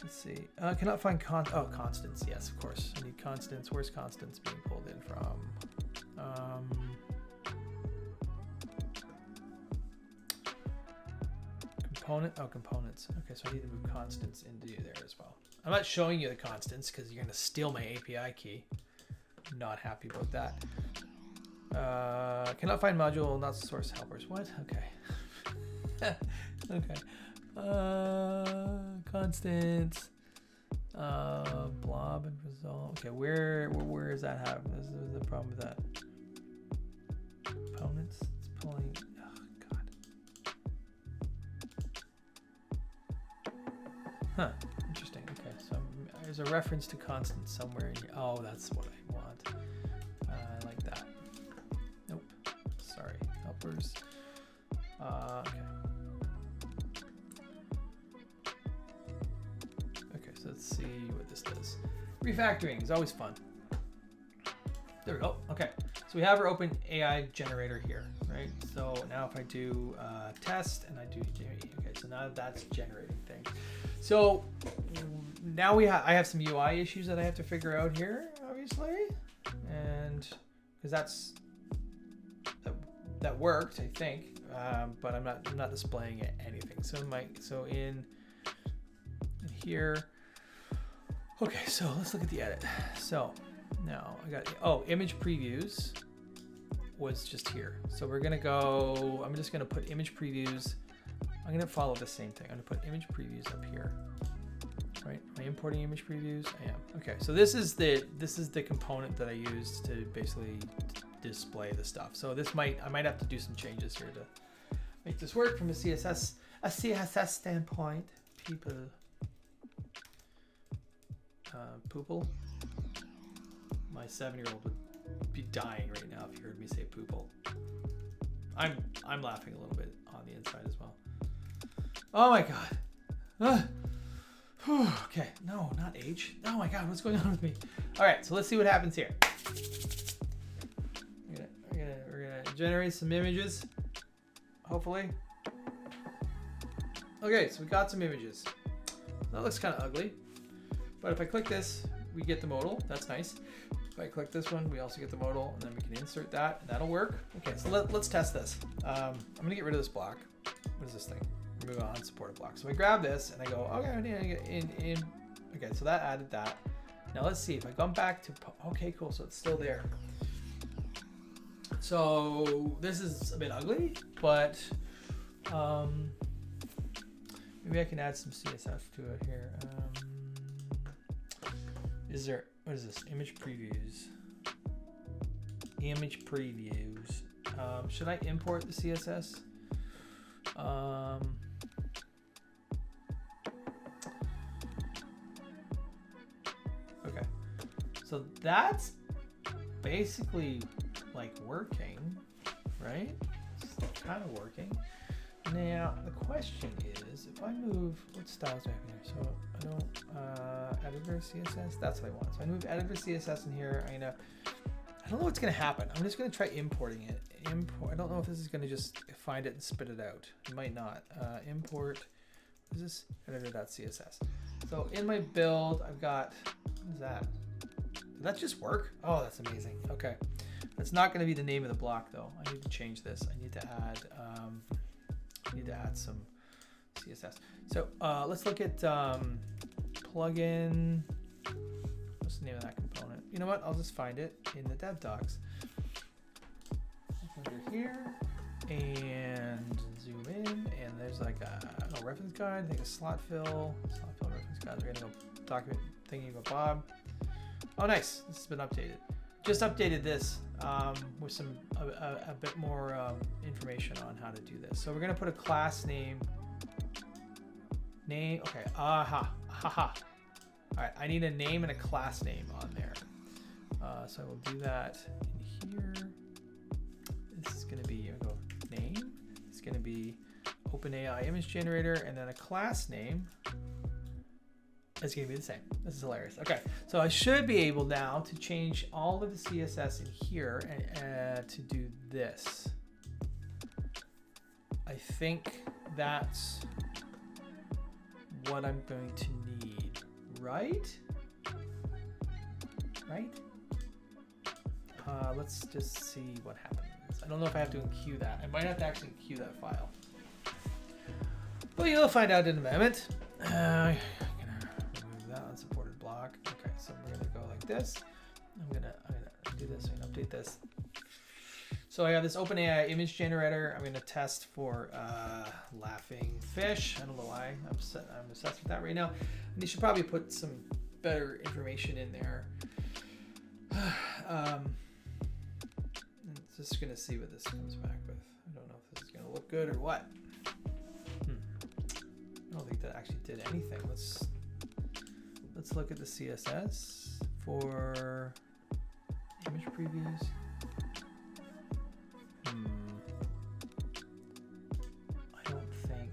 Let's see. Cannot find constants. Yes, of course. I need constants. Where's constants being pulled in from? Component. Oh, components. Okay, so I need to move constants into there as well. I'm not showing you the constants because you're going to steal my API key. I'm not happy about that. Cannot find module, not source helpers. What? Okay. Okay. Constants. Blob and result. Okay, where is that happening? This is the problem with that. Components. It's pulling. Oh God. Huh. Interesting. Okay, so there's a reference to constants somewhere in here. Oh, that's what I want. I like that. Nope. Sorry. Helpers. Okay. Okay, so let's see what this does. Refactoring is always fun. There we go. Okay, so we have our OpenAI generator here, right? So now if I do test and I do, okay, so now that's generating things. So now I have some UI issues that I have to figure out here, obviously, and because that worked, I think, but I'm not displaying anything. So in here, okay, so let's look at the edit. So now I got, image previews was just here. So we're gonna go, I'm just gonna put image previews. I'm gonna follow the same thing. I'm gonna put image previews up here. Right? Am I importing image previews? I am. Okay, so this is the component that I used to basically display the stuff. So this I might have to do some changes here to make this work from a CSS standpoint. People. Poople. My 7-year-old would be dying right now if he heard me say poople. I'm laughing a little bit on the inside as well. Oh my God. Okay, no, not H. Oh my God, what's going on with me? All right, so let's see what happens here. We're gonna generate some images, hopefully. Okay, so we got some images. That looks kind of ugly, but if I click this, we get the modal. That's nice. If I click this one, we also get the modal, and then we can insert that. That'll work. Okay, so let's test this. I'm gonna get rid of this block. What is this thing? Remove unsupported block. So I grab this and I go, okay, I need to get in. Okay, so that added that. Now let's see if I come back to, okay, cool. So it's still there. So this is a bit ugly, but maybe I can add some CSS to it here. What is this? Image previews. Image previews. Should I import the CSS? Okay, so that's basically like working, right? It's kind of working. Now the question is, if I move, what styles do I have in here? So I don't editor CSS. That's what I want. So I move editor CSS in here. I don't know what's gonna happen. I'm just gonna try importing it. I don't know if this is gonna just find it and spit it out. It might not. Import. What is this? Editor.css. So in my build, I've got, what is that? Did that just work? Oh, that's amazing. Okay. That's not gonna be the name of the block though. I need to change this. I need to add some CSS. So let's look at plugin. What's the name of that component? You know what? I'll just find it in the dev docs. Under here and zoom in, and there's like a reference guide. I think a slotfill reference guide. We're gonna go document thinking about Bob. Oh, nice. This has been updated. just updated this with some a bit more information on how to do this. So we're gonna put a class name. Okay, haha. All right, I need a name and a class name on there. So we'll do that in here. This is gonna be, go name. It's gonna be OpenAI image generator, and then a class name is gonna be the same. This is hilarious. Okay, so I should be able now to change all of the CSS in here and to do this. I think that's what I'm going to need, right? Right? Let's just see what happens. I don't know if I have to enqueue that. I might have to actually enqueue that file. But you'll find out in a moment. I'm gonna remove that unsupported block. Okay, so we're gonna go like this. I'm gonna do this. I'm gonna update this. So I have this OpenAI image generator. I'm gonna test for laughing fish. I don't know why I'm obsessed with that right now. And you should probably put some better information in there. Just gonna see what this comes back with. I don't know if this is gonna look good or what. I don't think that actually did anything. Let's look at the CSS for image previews. I don't think.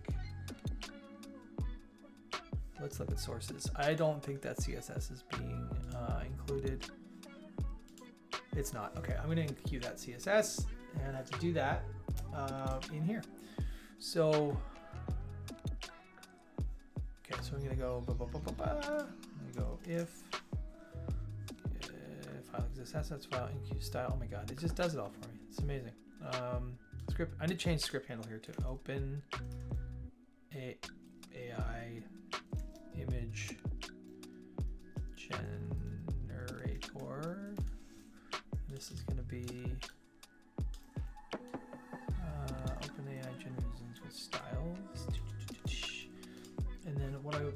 Let's look at sources. I don't think that CSS is being included. It's not. Okay, I'm going to enqueue that CSS, and I have to do that in here. So, okay, so I'm going to go, I'm going to go if file exists, assets, file, enqueue style. Oh my God, it just does it all for me. It's amazing. Script, I need to change script handle here to open AI image generator. This is going to be OpenAI generations with styles, and then what do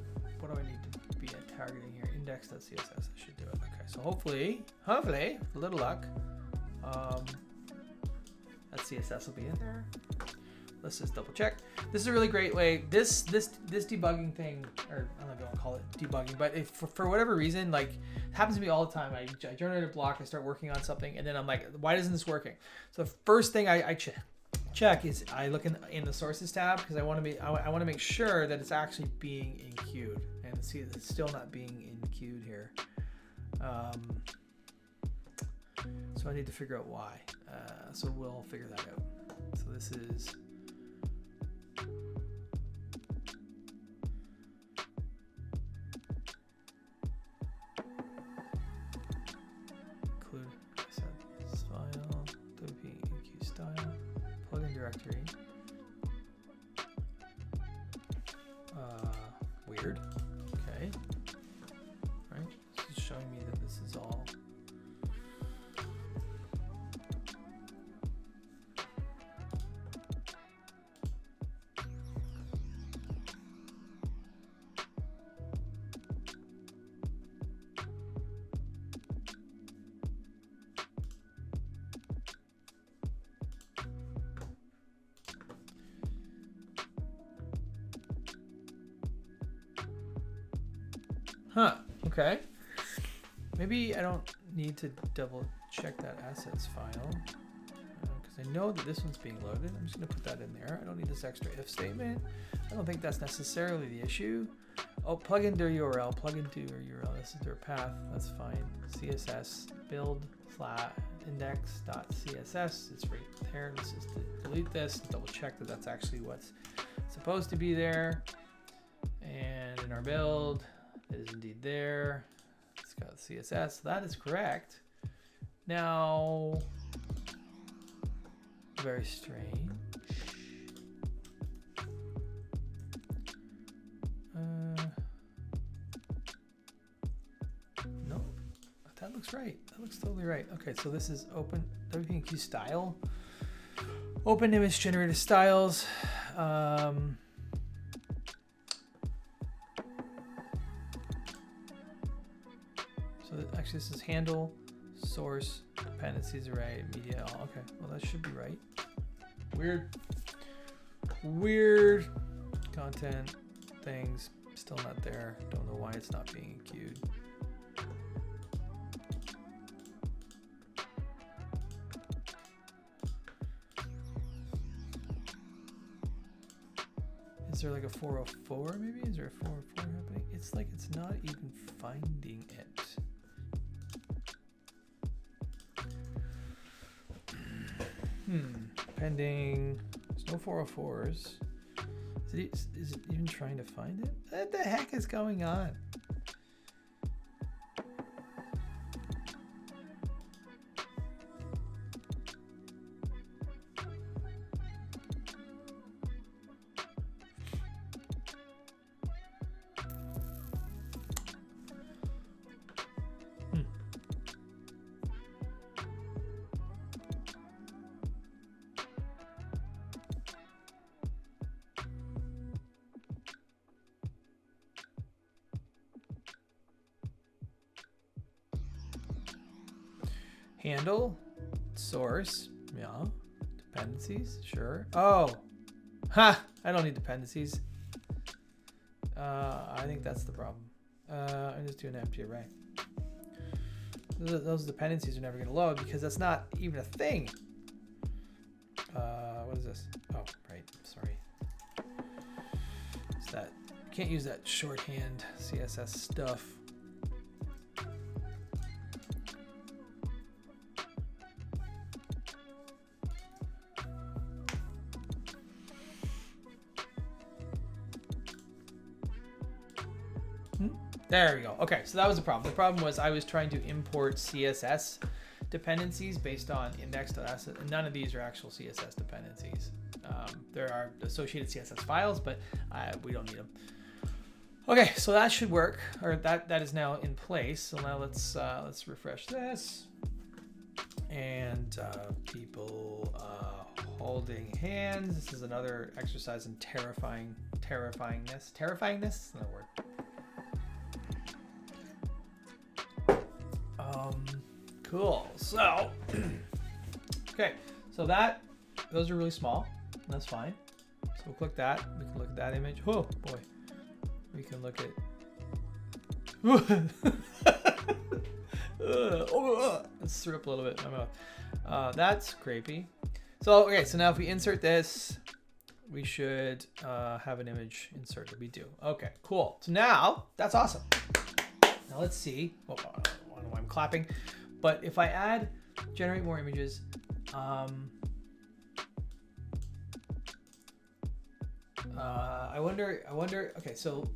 I need to be targeting here? Index.css. I should do it. Okay, so hopefully, with a little luck, that CSS will be in there. Let's just double check. This is a really great way. This debugging thing, or I don't know if you want to call it debugging, but if for whatever reason, like it happens to me all the time. I generate a block, I start working on something, and then I'm like, why isn't this working? So the first thing I check is I look in the sources tab, because I want to make sure that it's actually being enqueued, and see that it's still not being enqueued here. So I need to figure out why. So we'll figure that out. So this is. File, WP style, plugin directory. Weird. Okay. Right. This is showing me that this is all. Huh, okay. Maybe I don't need to double check that assets file, because I know that this one's being loaded. I'm just gonna put that in there. I don't need this extra if statement. I don't think that's necessarily the issue. Oh, plugin to URL, plugin to URL, this is their path, that's fine. CSS, build index.css, it's right there. Let's just delete this, double check that that's actually what's supposed to be there. And in our build, it is indeed there. It's got CSS, so that is correct. Now, very strange. No, that looks right. That looks totally right. Okay, so this is open WP style, open image generator styles. So actually this is handle source, dependencies array, media. Oh, okay, well that should be right. Weird content things, still not there. Don't know why it's not being queued. Is there like a 404 maybe? Is there a 404 happening? It's like it's not even finding it. Pending. There's no 404s. Is it even trying to find it? What the heck is going on? Handle, source, yeah, dependencies, sure. Oh, ha! I don't need dependencies. I think that's the problem. I'm just doing an empty array. Those dependencies are never going to load because that's not even a thing. What is this? Oh, right. Sorry. It's that. Can't use that shorthand CSS stuff. There we go. Okay, so that was the problem. The problem was I was trying to import CSS dependencies based on index.ss, and none of these are actual CSS dependencies. There are associated CSS files, but we don't need them. Okay, so that should work, or that is now in place. So now let's refresh this, and people holding hands. This is another exercise in terrifyingness. Terrifyingness? Another word. Cool. So, okay. So those are really small. That's fine. So we'll click that. We can look at that image. Oh boy. We can look at. Let's throw up a little bit in my mouth. That's creepy. So okay. So now if we insert this, we should have an image inserted. We do. Okay. Cool. So now that's awesome. Now let's see. Oh, I don't know why I'm clapping. But if I add generate more images, I wonder, okay, so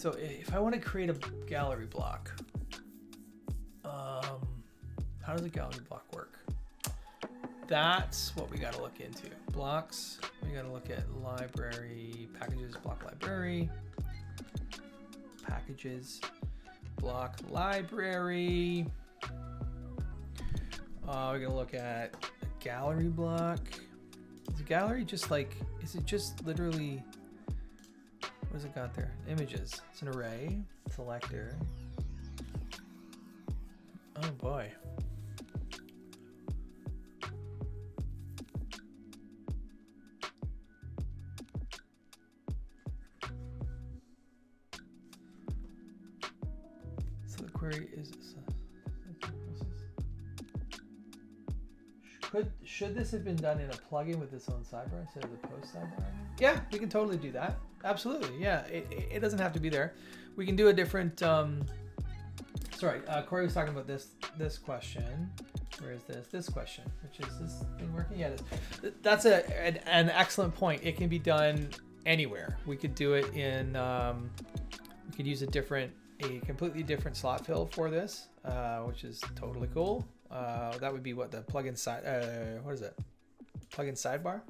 if I want to create a gallery block, how does a gallery block work? That's what we got to look into. Blocks, we got to look at library, packages, block library, packages, block library. We're gonna look at a gallery block. Is a gallery just like, is it just literally, what has it got there? Images. It's an array, selector. Oh boy. Query is should this have been done in a plugin with its own sidebar instead of the post sidebar? Yeah, we can totally do that. Absolutely, yeah. It doesn't have to be there. We can do a different. Sorry, Corey was talking about this question. Where is this question? Which is this thing working? Yeah, that's an excellent point. It can be done anywhere. We could do it in. We could use a completely different slot fill for this, which is totally cool. That would be what the plugin side. What is it? Plugin sidebar.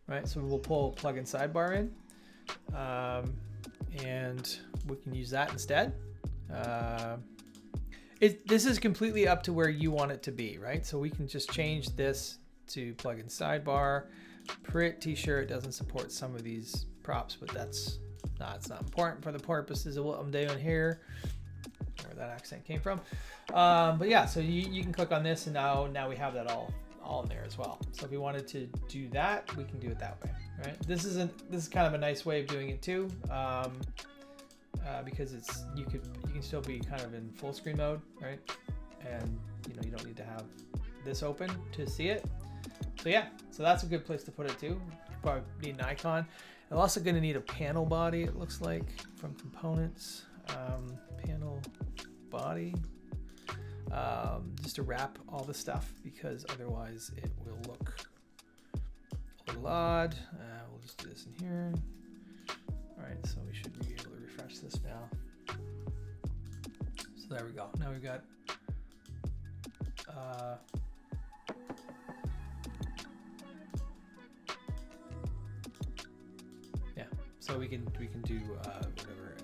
Right. So we'll pull plugin sidebar in, and we can use that instead. This is completely up to where you want it to be, right? So we can just change this to plugin sidebar. Pretty sure it doesn't support some of these props, but it's not important for the purposes of what I'm doing here. Where that accent came from. But yeah, so you can click on this, and now we have that all in there as well. So if we wanted to do that, we can do it that way, right? This is kind of a nice way of doing it too, because you can still be kind of in full screen mode, right? And you don't need to have this open to see it. So yeah, so that's a good place to put it too. Probably need an icon. I'm also going to need a panel body, it looks like, from components. Panel body, just to wrap all the stuff, because otherwise it will look a little odd. We'll just do this in here. All right, so we should be able to refresh this now. So there we go. Now we've got yeah, so we can do whatever,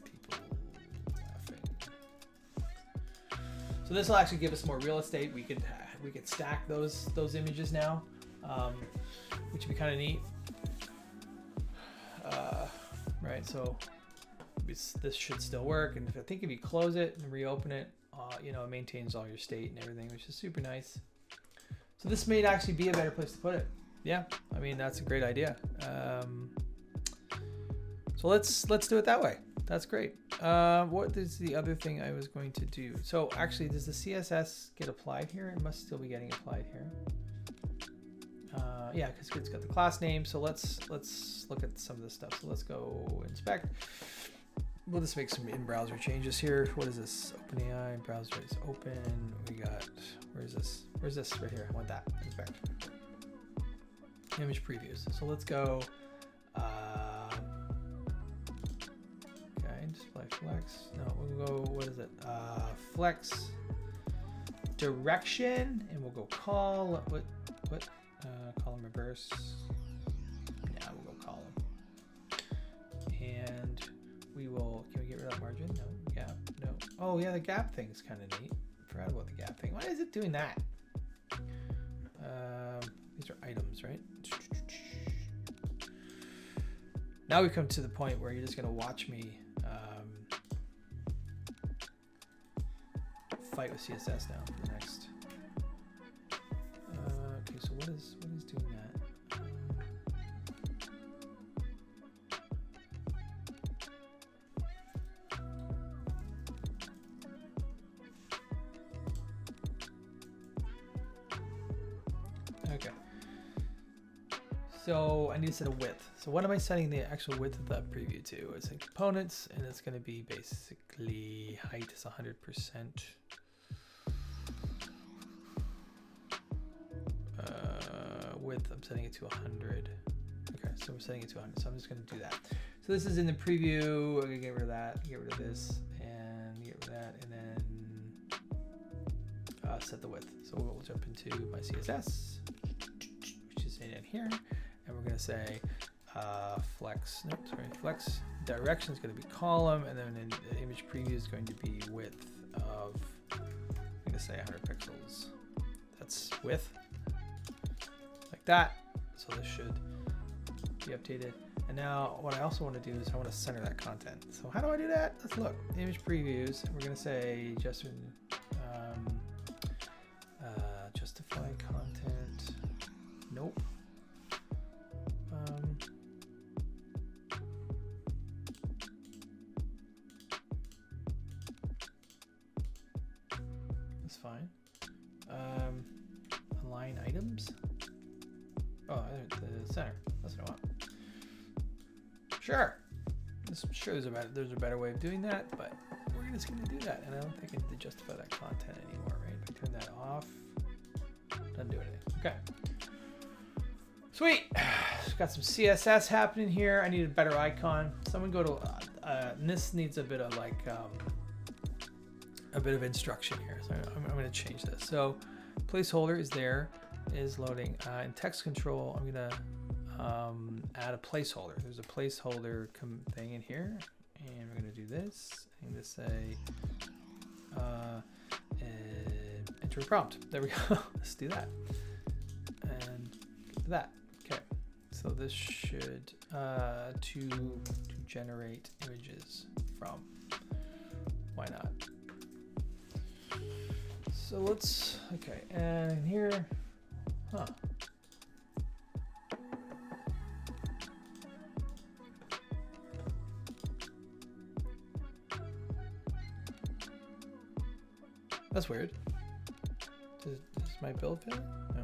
people laughing. So this will actually give us more real estate. We could stack those images now, which would be kind of neat. Right, so this should still work, and I think if you close it and reopen it, it maintains all your state and everything, which is super nice. So this may actually be a better place to put it. Yeah, I mean, that's a great idea. So let's do it that way. That's great. What is the other thing I was going to do? So actually, does the CSS get applied here? It must still be getting applied here. Yeah, because it's got the class name. So let's look at some of this stuff. So let's go inspect. We'll just make some in-browser changes here. What is this? OpenAI browser is open. We got, where's this? Where's this? Right here. I want that. Inspect. Image previews. So let's go. Okay, display flex. No, we'll go. What is it? Flex direction, and we'll go call. What? Column reverse. Yeah, we'll go column. And we will. Can we get rid of that margin? No. Gap. No. Oh yeah, the gap thing's kind of neat. Forgot about the gap thing. Why is it doing that? These are items, right? Now we come to the point where you're just gonna watch me fight with CSS now for the next. Okay, so what is doing that? Okay. So I need to set a width. So what am I setting the actual width of that preview to? It's in components, and it's going to be basically height is 100%. Width, I'm setting it to 100. Okay, so we're setting it to 100. So I'm just going to do that. So this is in the preview. I'm going to get rid of that, get rid of this, and get rid of that, and then set the width. So we'll jump into my CSS, which is in here, and we're going to say flex. Nope, sorry, flex direction is going to be column, and then in the image preview is going to be width of. I'm going to say 100 pixels. That's width. Like that. So this should be updated. And now what I also want to do is I want to center that content. So how do I do that? Let's look. Image previews. We're going to say justify content. Nope. That's fine. Align items. Oh, the center. That's what I want. Sure. I'm sure there's a better way of doing that, but we're just going to do that. And I don't think I need to justify that content anymore, right? If I turn that off, doesn't do anything. Okay. Sweet. Got some CSS happening here. I need a better icon. Someone go to, and this needs a bit of like, a bit of instruction here. So I'm going to change this. So placeholder is there, is loading. In text control, I'm going to add a placeholder. There's a placeholder thing in here, and we're going to do this. I'm going to say enter a prompt. There we go. Let's do that. And get to that. Okay. So this should to generate images from. Why not? So let's, okay, and here, huh. That's weird. Does my build fail? No.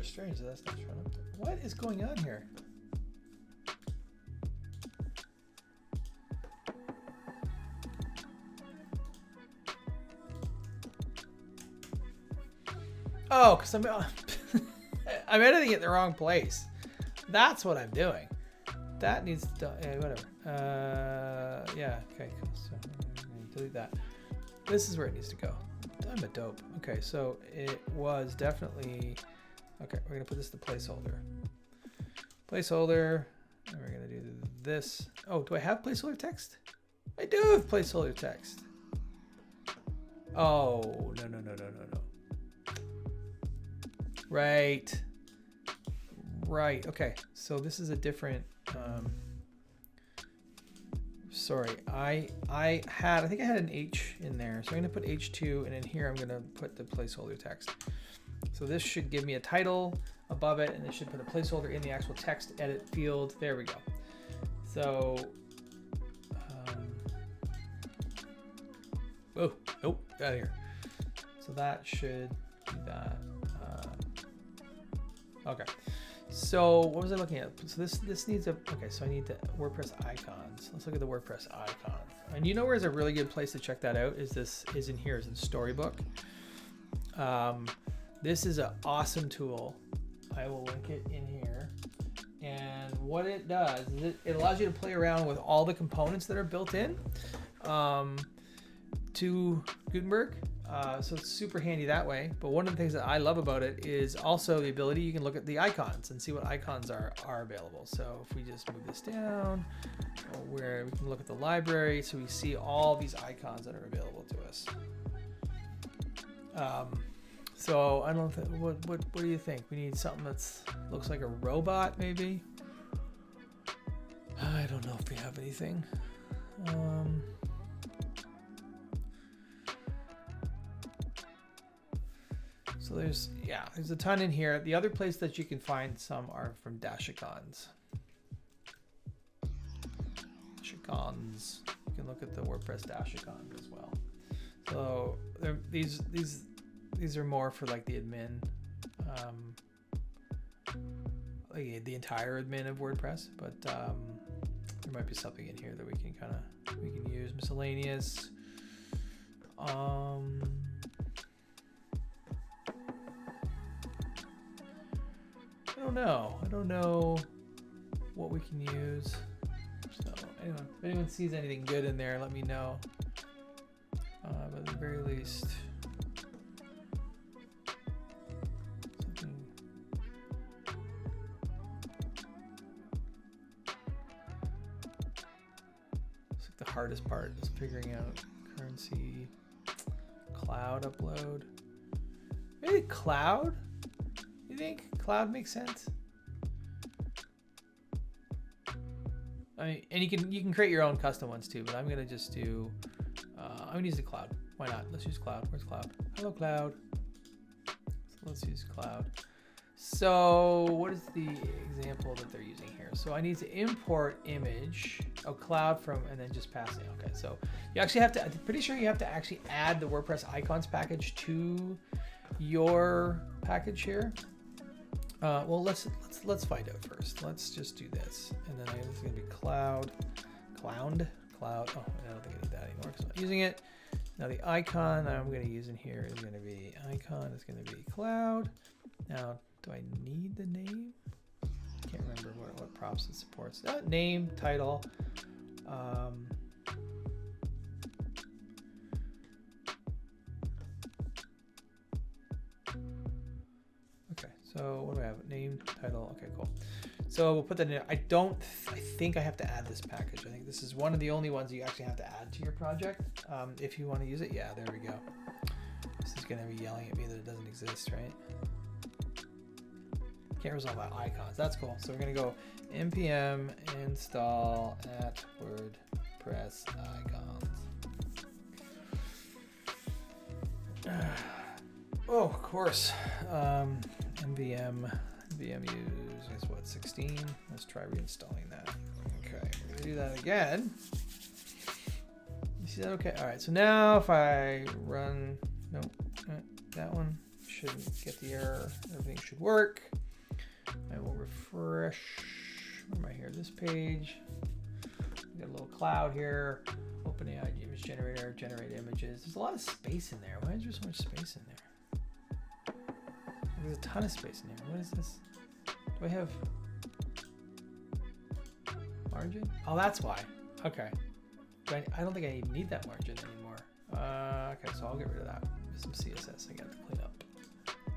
Strange that that's not showing up there. What is going on here? Oh, because I'm I'm editing it in the wrong place. That's what I'm doing. That needs to, yeah, whatever. Yeah, okay, cool. So delete that. This is where it needs to go. I'm a dope. Okay, so it was definitely. Okay, we're gonna put this to placeholder. Placeholder, and we're gonna do this. Oh, do I have placeholder text? I do have placeholder text. Oh, no. Right. Right, okay. So this is a different, sorry, I think I had an H in there. So I'm gonna put H2, and in here I'm gonna put the placeholder text. So this should give me a title above it, and it should put a placeholder in the actual text edit field. There we go. So, oh, nope, out of here. So that should do that. Okay. So what was I looking at? So this needs a, okay, so I need the WordPress icons. Let's look at the WordPress icons. And you know where's a really good place to check that out is in here, is in Storybook. This is an awesome tool. I will link it in here. And what it does is it allows you to play around with all the components that are built in to Gutenberg. So it's super handy that way. But one of the things that I love about it is also the ability, you can look at the icons and see what icons are available. So if we just move this down, or where we can look at the library, so we see all these icons that are available to us. So I don't think, what do you think? We need something that's looks like a robot, maybe? I don't know if we have anything. So there's a ton in here. The other place that you can find some are from Dashicons. You can look at the WordPress Dashicons as well. So these are more for like the admin, like the entire admin of WordPress, but there might be something in here that we can use. Miscellaneous. I don't know what we can use. So anyway, if anyone sees anything good in there, let me know. But at the very least, something. It's like the hardest part is figuring out currency, cloud upload. Maybe cloud? You think cloud makes sense? I mean, and you can create your own custom ones too, but I'm gonna just do I'm gonna use the cloud. Why not? Let's use cloud. Where's cloud? Hello cloud. So let's use cloud. So what is the example that they're using here? So I need to import image of cloud from, and then just pass it. Okay, so you actually have to, I'm pretty sure you have to actually add the WordPress icons package to your package here. Well, let's find out first. Let's just do this, and then this is gonna be cloud. Oh, I don't think I need that anymore because I'm not using it. Now the icon I'm gonna use in here is gonna be icon. Is gonna be cloud. Now, do I need the name? I can't remember what props it supports. Name, title. So what do I have? Name, title. Okay, cool. So we'll put that in. I think I have to add this package. I think this is one of the only ones you actually have to add to your project if you want to use it. Yeah, there we go. This is going to be yelling at me that it doesn't exist, right? Can't resolve by icons. That's cool. So we're going to go npm install at WordPress icons. Oh, of course. nvm use is what, 16? Let's try reinstalling that. Okay, we're gonna do that again. You see that? Okay. All right. So now if I run, nope, that one shouldn't get the error. Everything should work. I will refresh. Where am I here? This page. We got a little cloud here. OpenAI image generator, generate images. There's a lot of space in there. Why is there so much space in there? There's a ton of space in there. What is this? Do I have margin? Oh, that's why. Okay. I don't think I even need that margin anymore. Okay, so I'll get rid of that. There's some CSS I got to clean up.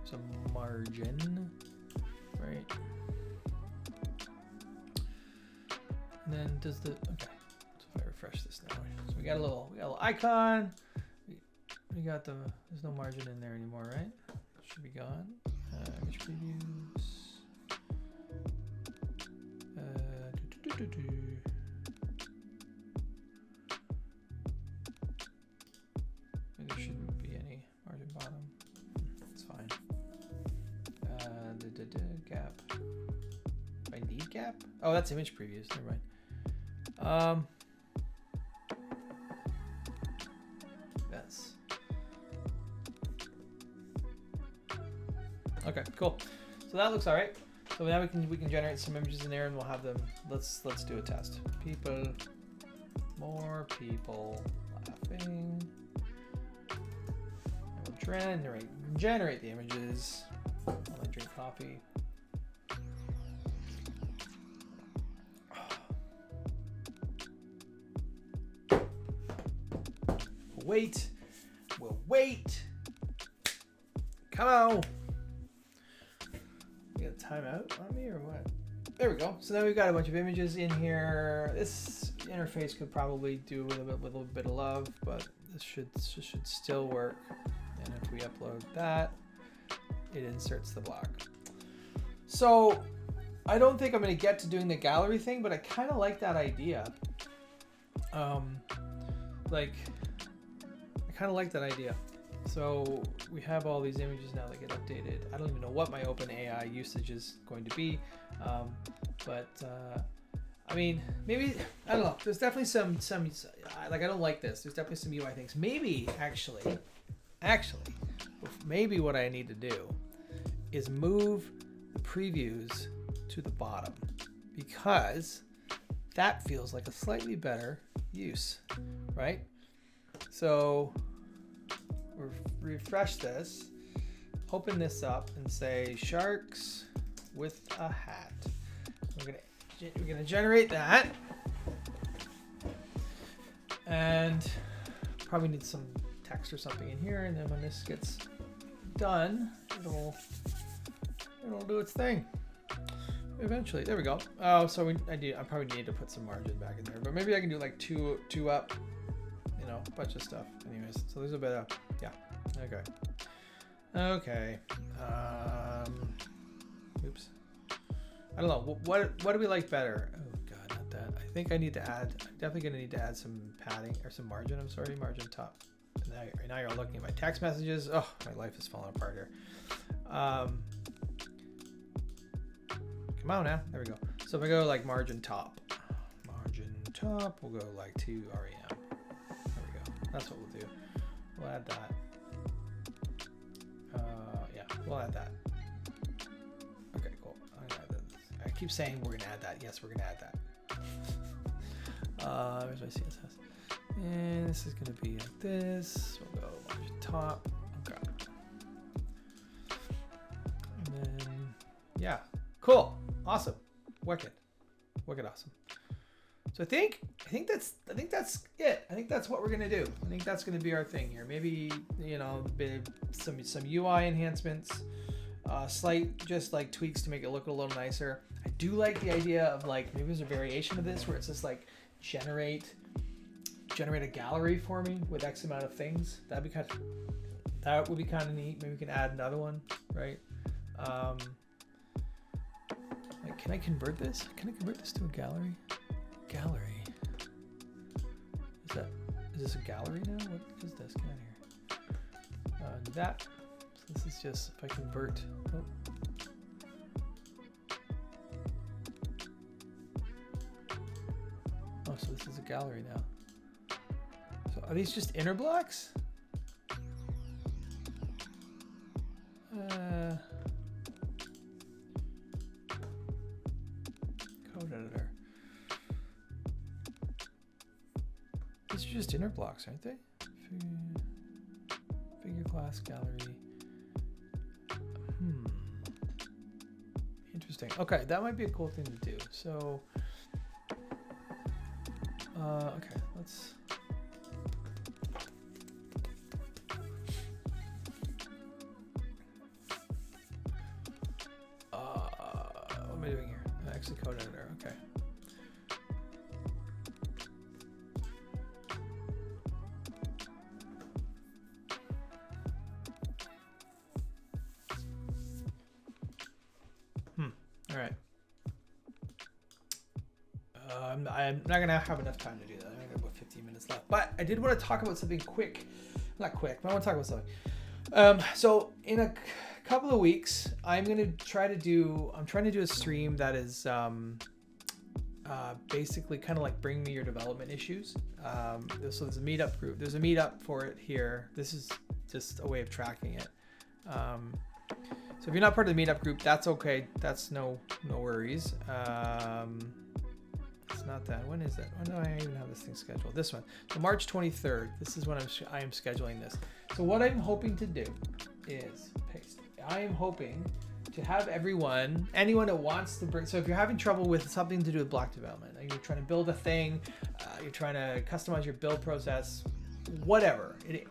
Some margin, right? And then does the, okay. So if I refresh this now, so we got a little icon. We got the, there's no margin in there anymore, right? It should be gone. Image previews. There shouldn't be any margin bottom. It's fine. Gap. Do I need gap? Oh, that's image previews. Never mind. Yes. Okay, cool. So that looks all right. So now we can generate some images in there, and we'll have them. Let's do a test. People, more people laughing. And we'll generate the images. While I drink coffee. Wait. We'll wait. Come on. You got a timeout on me or what? There we go. So now we've got a bunch of images in here. This interface could probably do with a little bit of love, but this should still work. And if we upload that, it inserts the block. So I don't think I'm going to get to doing the gallery thing, but I kind of like that idea. I kind of like that idea. So we have all these images now that get updated. I don't even know what my OpenAI usage is going to be, but I mean, maybe, I don't know. There's definitely some like, I don't like this. There's definitely some UI things. Maybe actually, maybe what I need to do is move the previews to the bottom, because that feels like a slightly better use, right? So refresh this, open this up and say sharks with a hat. We're gonna generate that, and probably need some text or something in here, and then when this gets done, it'll do its thing eventually. There we go. Oh, so I probably need to put some margin back in there, but maybe I can do like two up, you know, a bunch of stuff. Anyways, so there's a bit of, yeah. Okay. Oops. I don't know. What do we like better? Oh God, not that. I think I need to add. I'm definitely gonna need to add some padding or some margin. I'm sorry, margin top. And right now you're looking at my text messages. Oh, my life is falling apart here. Come on now. There we go. So if I go like margin top, we'll go like to REM. There we go. That's what we'll do. We'll add that. Yeah, we'll add that. Okay, cool. I keep saying we're gonna add that. Yes, we're gonna add that. There's my CSS. And this is gonna be like this. We'll go margin top. Okay. And then, yeah, cool, awesome, wicked awesome. So I think that's it. I think that's what we're gonna do. I think that's gonna be our thing here. Maybe, you know, some UI enhancements, Slight just like tweaks to make it look a little nicer. I do like the idea of like maybe there's a variation of this where it's just like generate a gallery for me with X amount of things. That would be kind of neat. Maybe we can add another one, right? Like, can I convert this? Can I convert this to a gallery? Gallery. Is this a gallery now? What is this? Get out of here. Do that. So this is just if I convert. Oh, so this is a gallery now. So are these just inner blocks? Code editor. These are just inner blocks, aren't they? Figure class gallery. Interesting. Okay, that might be a cool thing to do. So, okay, let's. What am I doing here? Actually, code editor. Okay. All right. I'm not gonna have enough time to do that. I got about 15 minutes left, but I did want to talk about something quick. Not quick, but I want to talk about something. So in a couple of weeks, I'm trying to do a stream that is basically kind of like bring me your development issues. So there's a meetup group. There's a meetup for it here. This is just a way of tracking it. So if you're not part of the meetup group, that's okay. That's no worries. It's not that. When is it? When do I even have this thing scheduled? This one. So March 23rd. This is when I am scheduling this. So what I'm hoping to do is paste. I am hoping to have anyone that wants to bring. So if you're having trouble with something to do with block development, like you're trying to build a thing, you're trying to customize your build process, whatever. It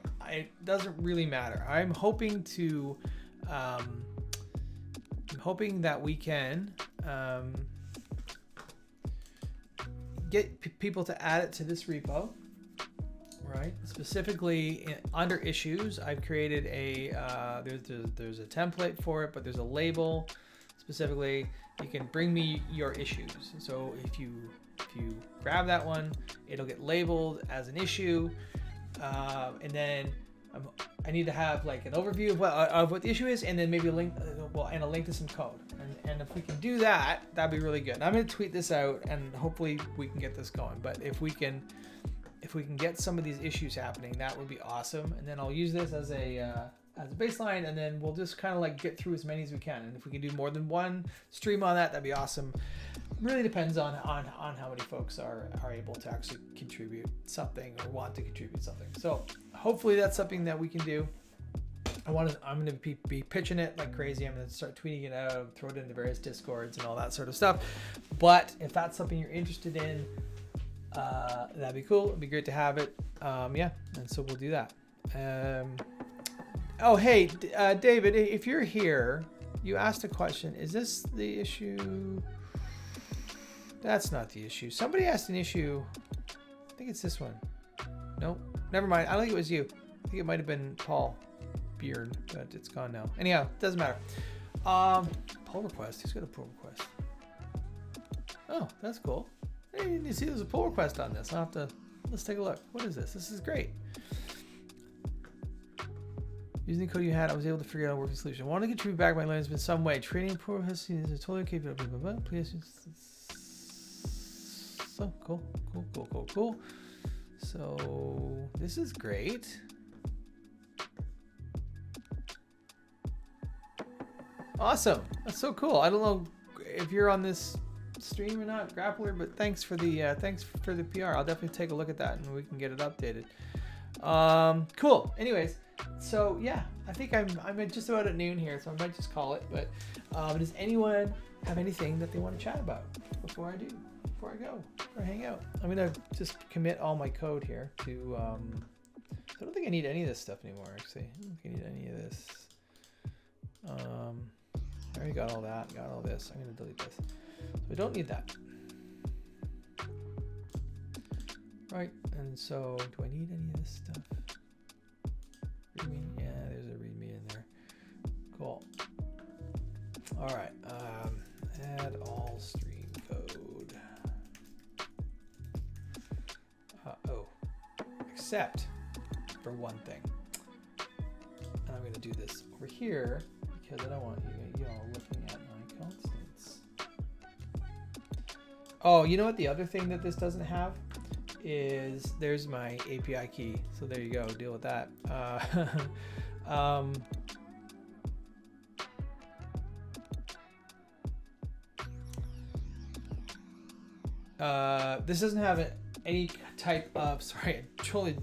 doesn't really matter. I'm hoping to. I'm hoping that we can get people to add it to this repo, right? Specifically under issues, I've created there's a template for it, but there's a label specifically. You can bring me your issues. So if you grab that one, it'll get labeled as an issue, and then I need to have like an overview of what the issue is, and then maybe a link, and a link to some code. And if we can do that, that'd be really good. And I'm going to tweet this out, and hopefully we can get this going. But if we can get some of these issues happening, that would be awesome. And then I'll use this as a baseline, and then we'll just kind of like get through as many as we can. And if we can do more than one stream on that, that'd be awesome. Really depends on how many folks are able to actually contribute something or want to contribute something. So hopefully that's something that we can do. I'm going to be pitching it like crazy. I'm going to start tweeting it out, throw it into various Discords and all that sort of stuff. But if that's something you're interested in, that'd be cool. It'd be great to have it. Yeah, and so we'll do that. Oh, hey, David, if you're here, you asked a question. Is this the issue? That's not the issue. Somebody asked an issue. I think it's this one. Nope. Never mind. I don't think it was you. I think it might have been Paul Beard, but it's gone now. Anyhow, doesn't matter. Pull request. Who's got a pull request? Oh, that's cool. Hey, you see there's a pull request on this. Let's take a look. What is this? This is great. Using the code you had, I was able to figure out a working solution. I want to contribute back my learnings in some way. Training processing is totally okay. Blah, blah, blah. Please. So cool. So this is great. Awesome. That's so cool. I don't know if you're on this stream or not, Grappler, but thanks for the PR. I'll definitely take a look at that and we can get it updated. Cool. Anyways, so yeah, I think I'm just about at noon here, so I might just call it. But does anyone have anything that they want to chat about before I go, or hang out? I'm gonna just commit all my code here to. I don't think I need any of this stuff anymore. Actually, I don't think I need any of this. I already got all that, got all this. I'm gonna delete this. So we don't need that. Right, and so do I need any of this stuff? README, yeah, there's a README in there. Cool. All right, add all stream code. Oh, except for one thing. And I'm going to do this over here because I don't want you all looking at my constants. Oh, you know what? The other thing that this doesn't have is there's my API key. So there you go. Deal with that. This doesn't have any type of, sorry, I totally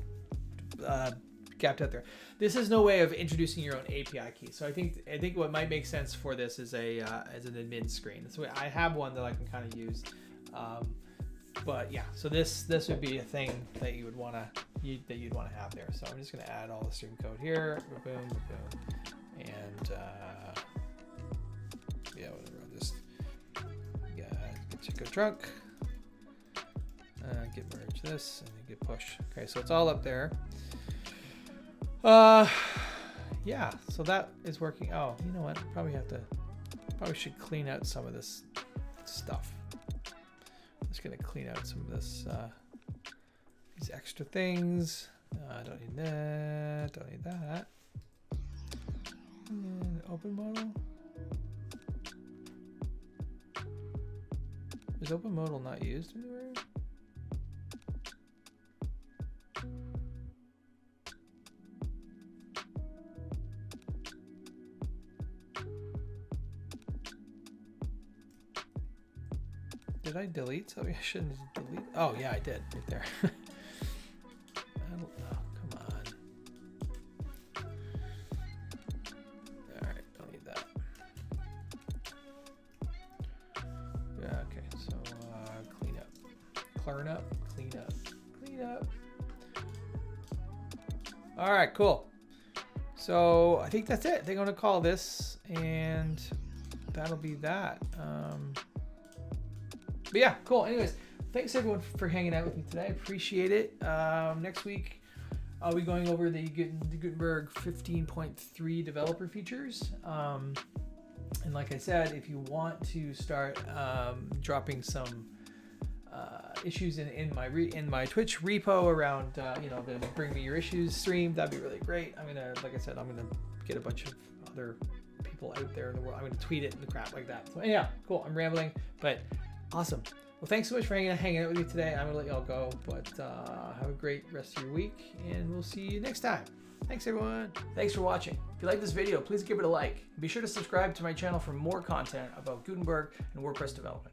gapped out there. This is no way of introducing your own API key. So I think what might make sense for this is as an admin screen. So I have one that I can kind of use. But yeah, so this would be a thing that you'd want to have there. So I'm just going to add all the stream code here. Boom, boom, and yeah, whatever. I'll just get chico trunk. Git merge this and then git push. Okay, so it's all up there. Yeah, so that is working. Oh, you know what? Probably should clean out some of this stuff. I'm just gonna clean out some of this, these extra things. Don't need that. Don't need that. And open modal. Is open modal not used anywhere? Did I delete something? I shouldn't delete. Oh yeah, I did right there. Oh, come on. All right, don't need that. Yeah, okay, so clean up, clean up, clean up, clean up. All right, cool. So I think that's it. They're gonna call this, and that'll be that. But yeah, cool. Anyways, thanks everyone for hanging out with me today. I appreciate it. Next week, I'll be going over the Gutenberg 15.3 developer features. And like I said, if you want to start dropping some issues in my Twitch repo around, the Bring Me Your Issues stream, that'd be really great. I'm gonna, like I said, I'm gonna get a bunch of other people out there in the world. I'm gonna tweet it and crap like that. So yeah, cool. I'm rambling, but awesome. Well, thanks so much for hanging out with me today. I'm gonna let y'all go, but have a great rest of your week, and we'll see you next time. Thanks everyone. Thanks for watching. If you like this video, please give it a like. Be sure to subscribe to my channel for more content about Gutenberg and WordPress development.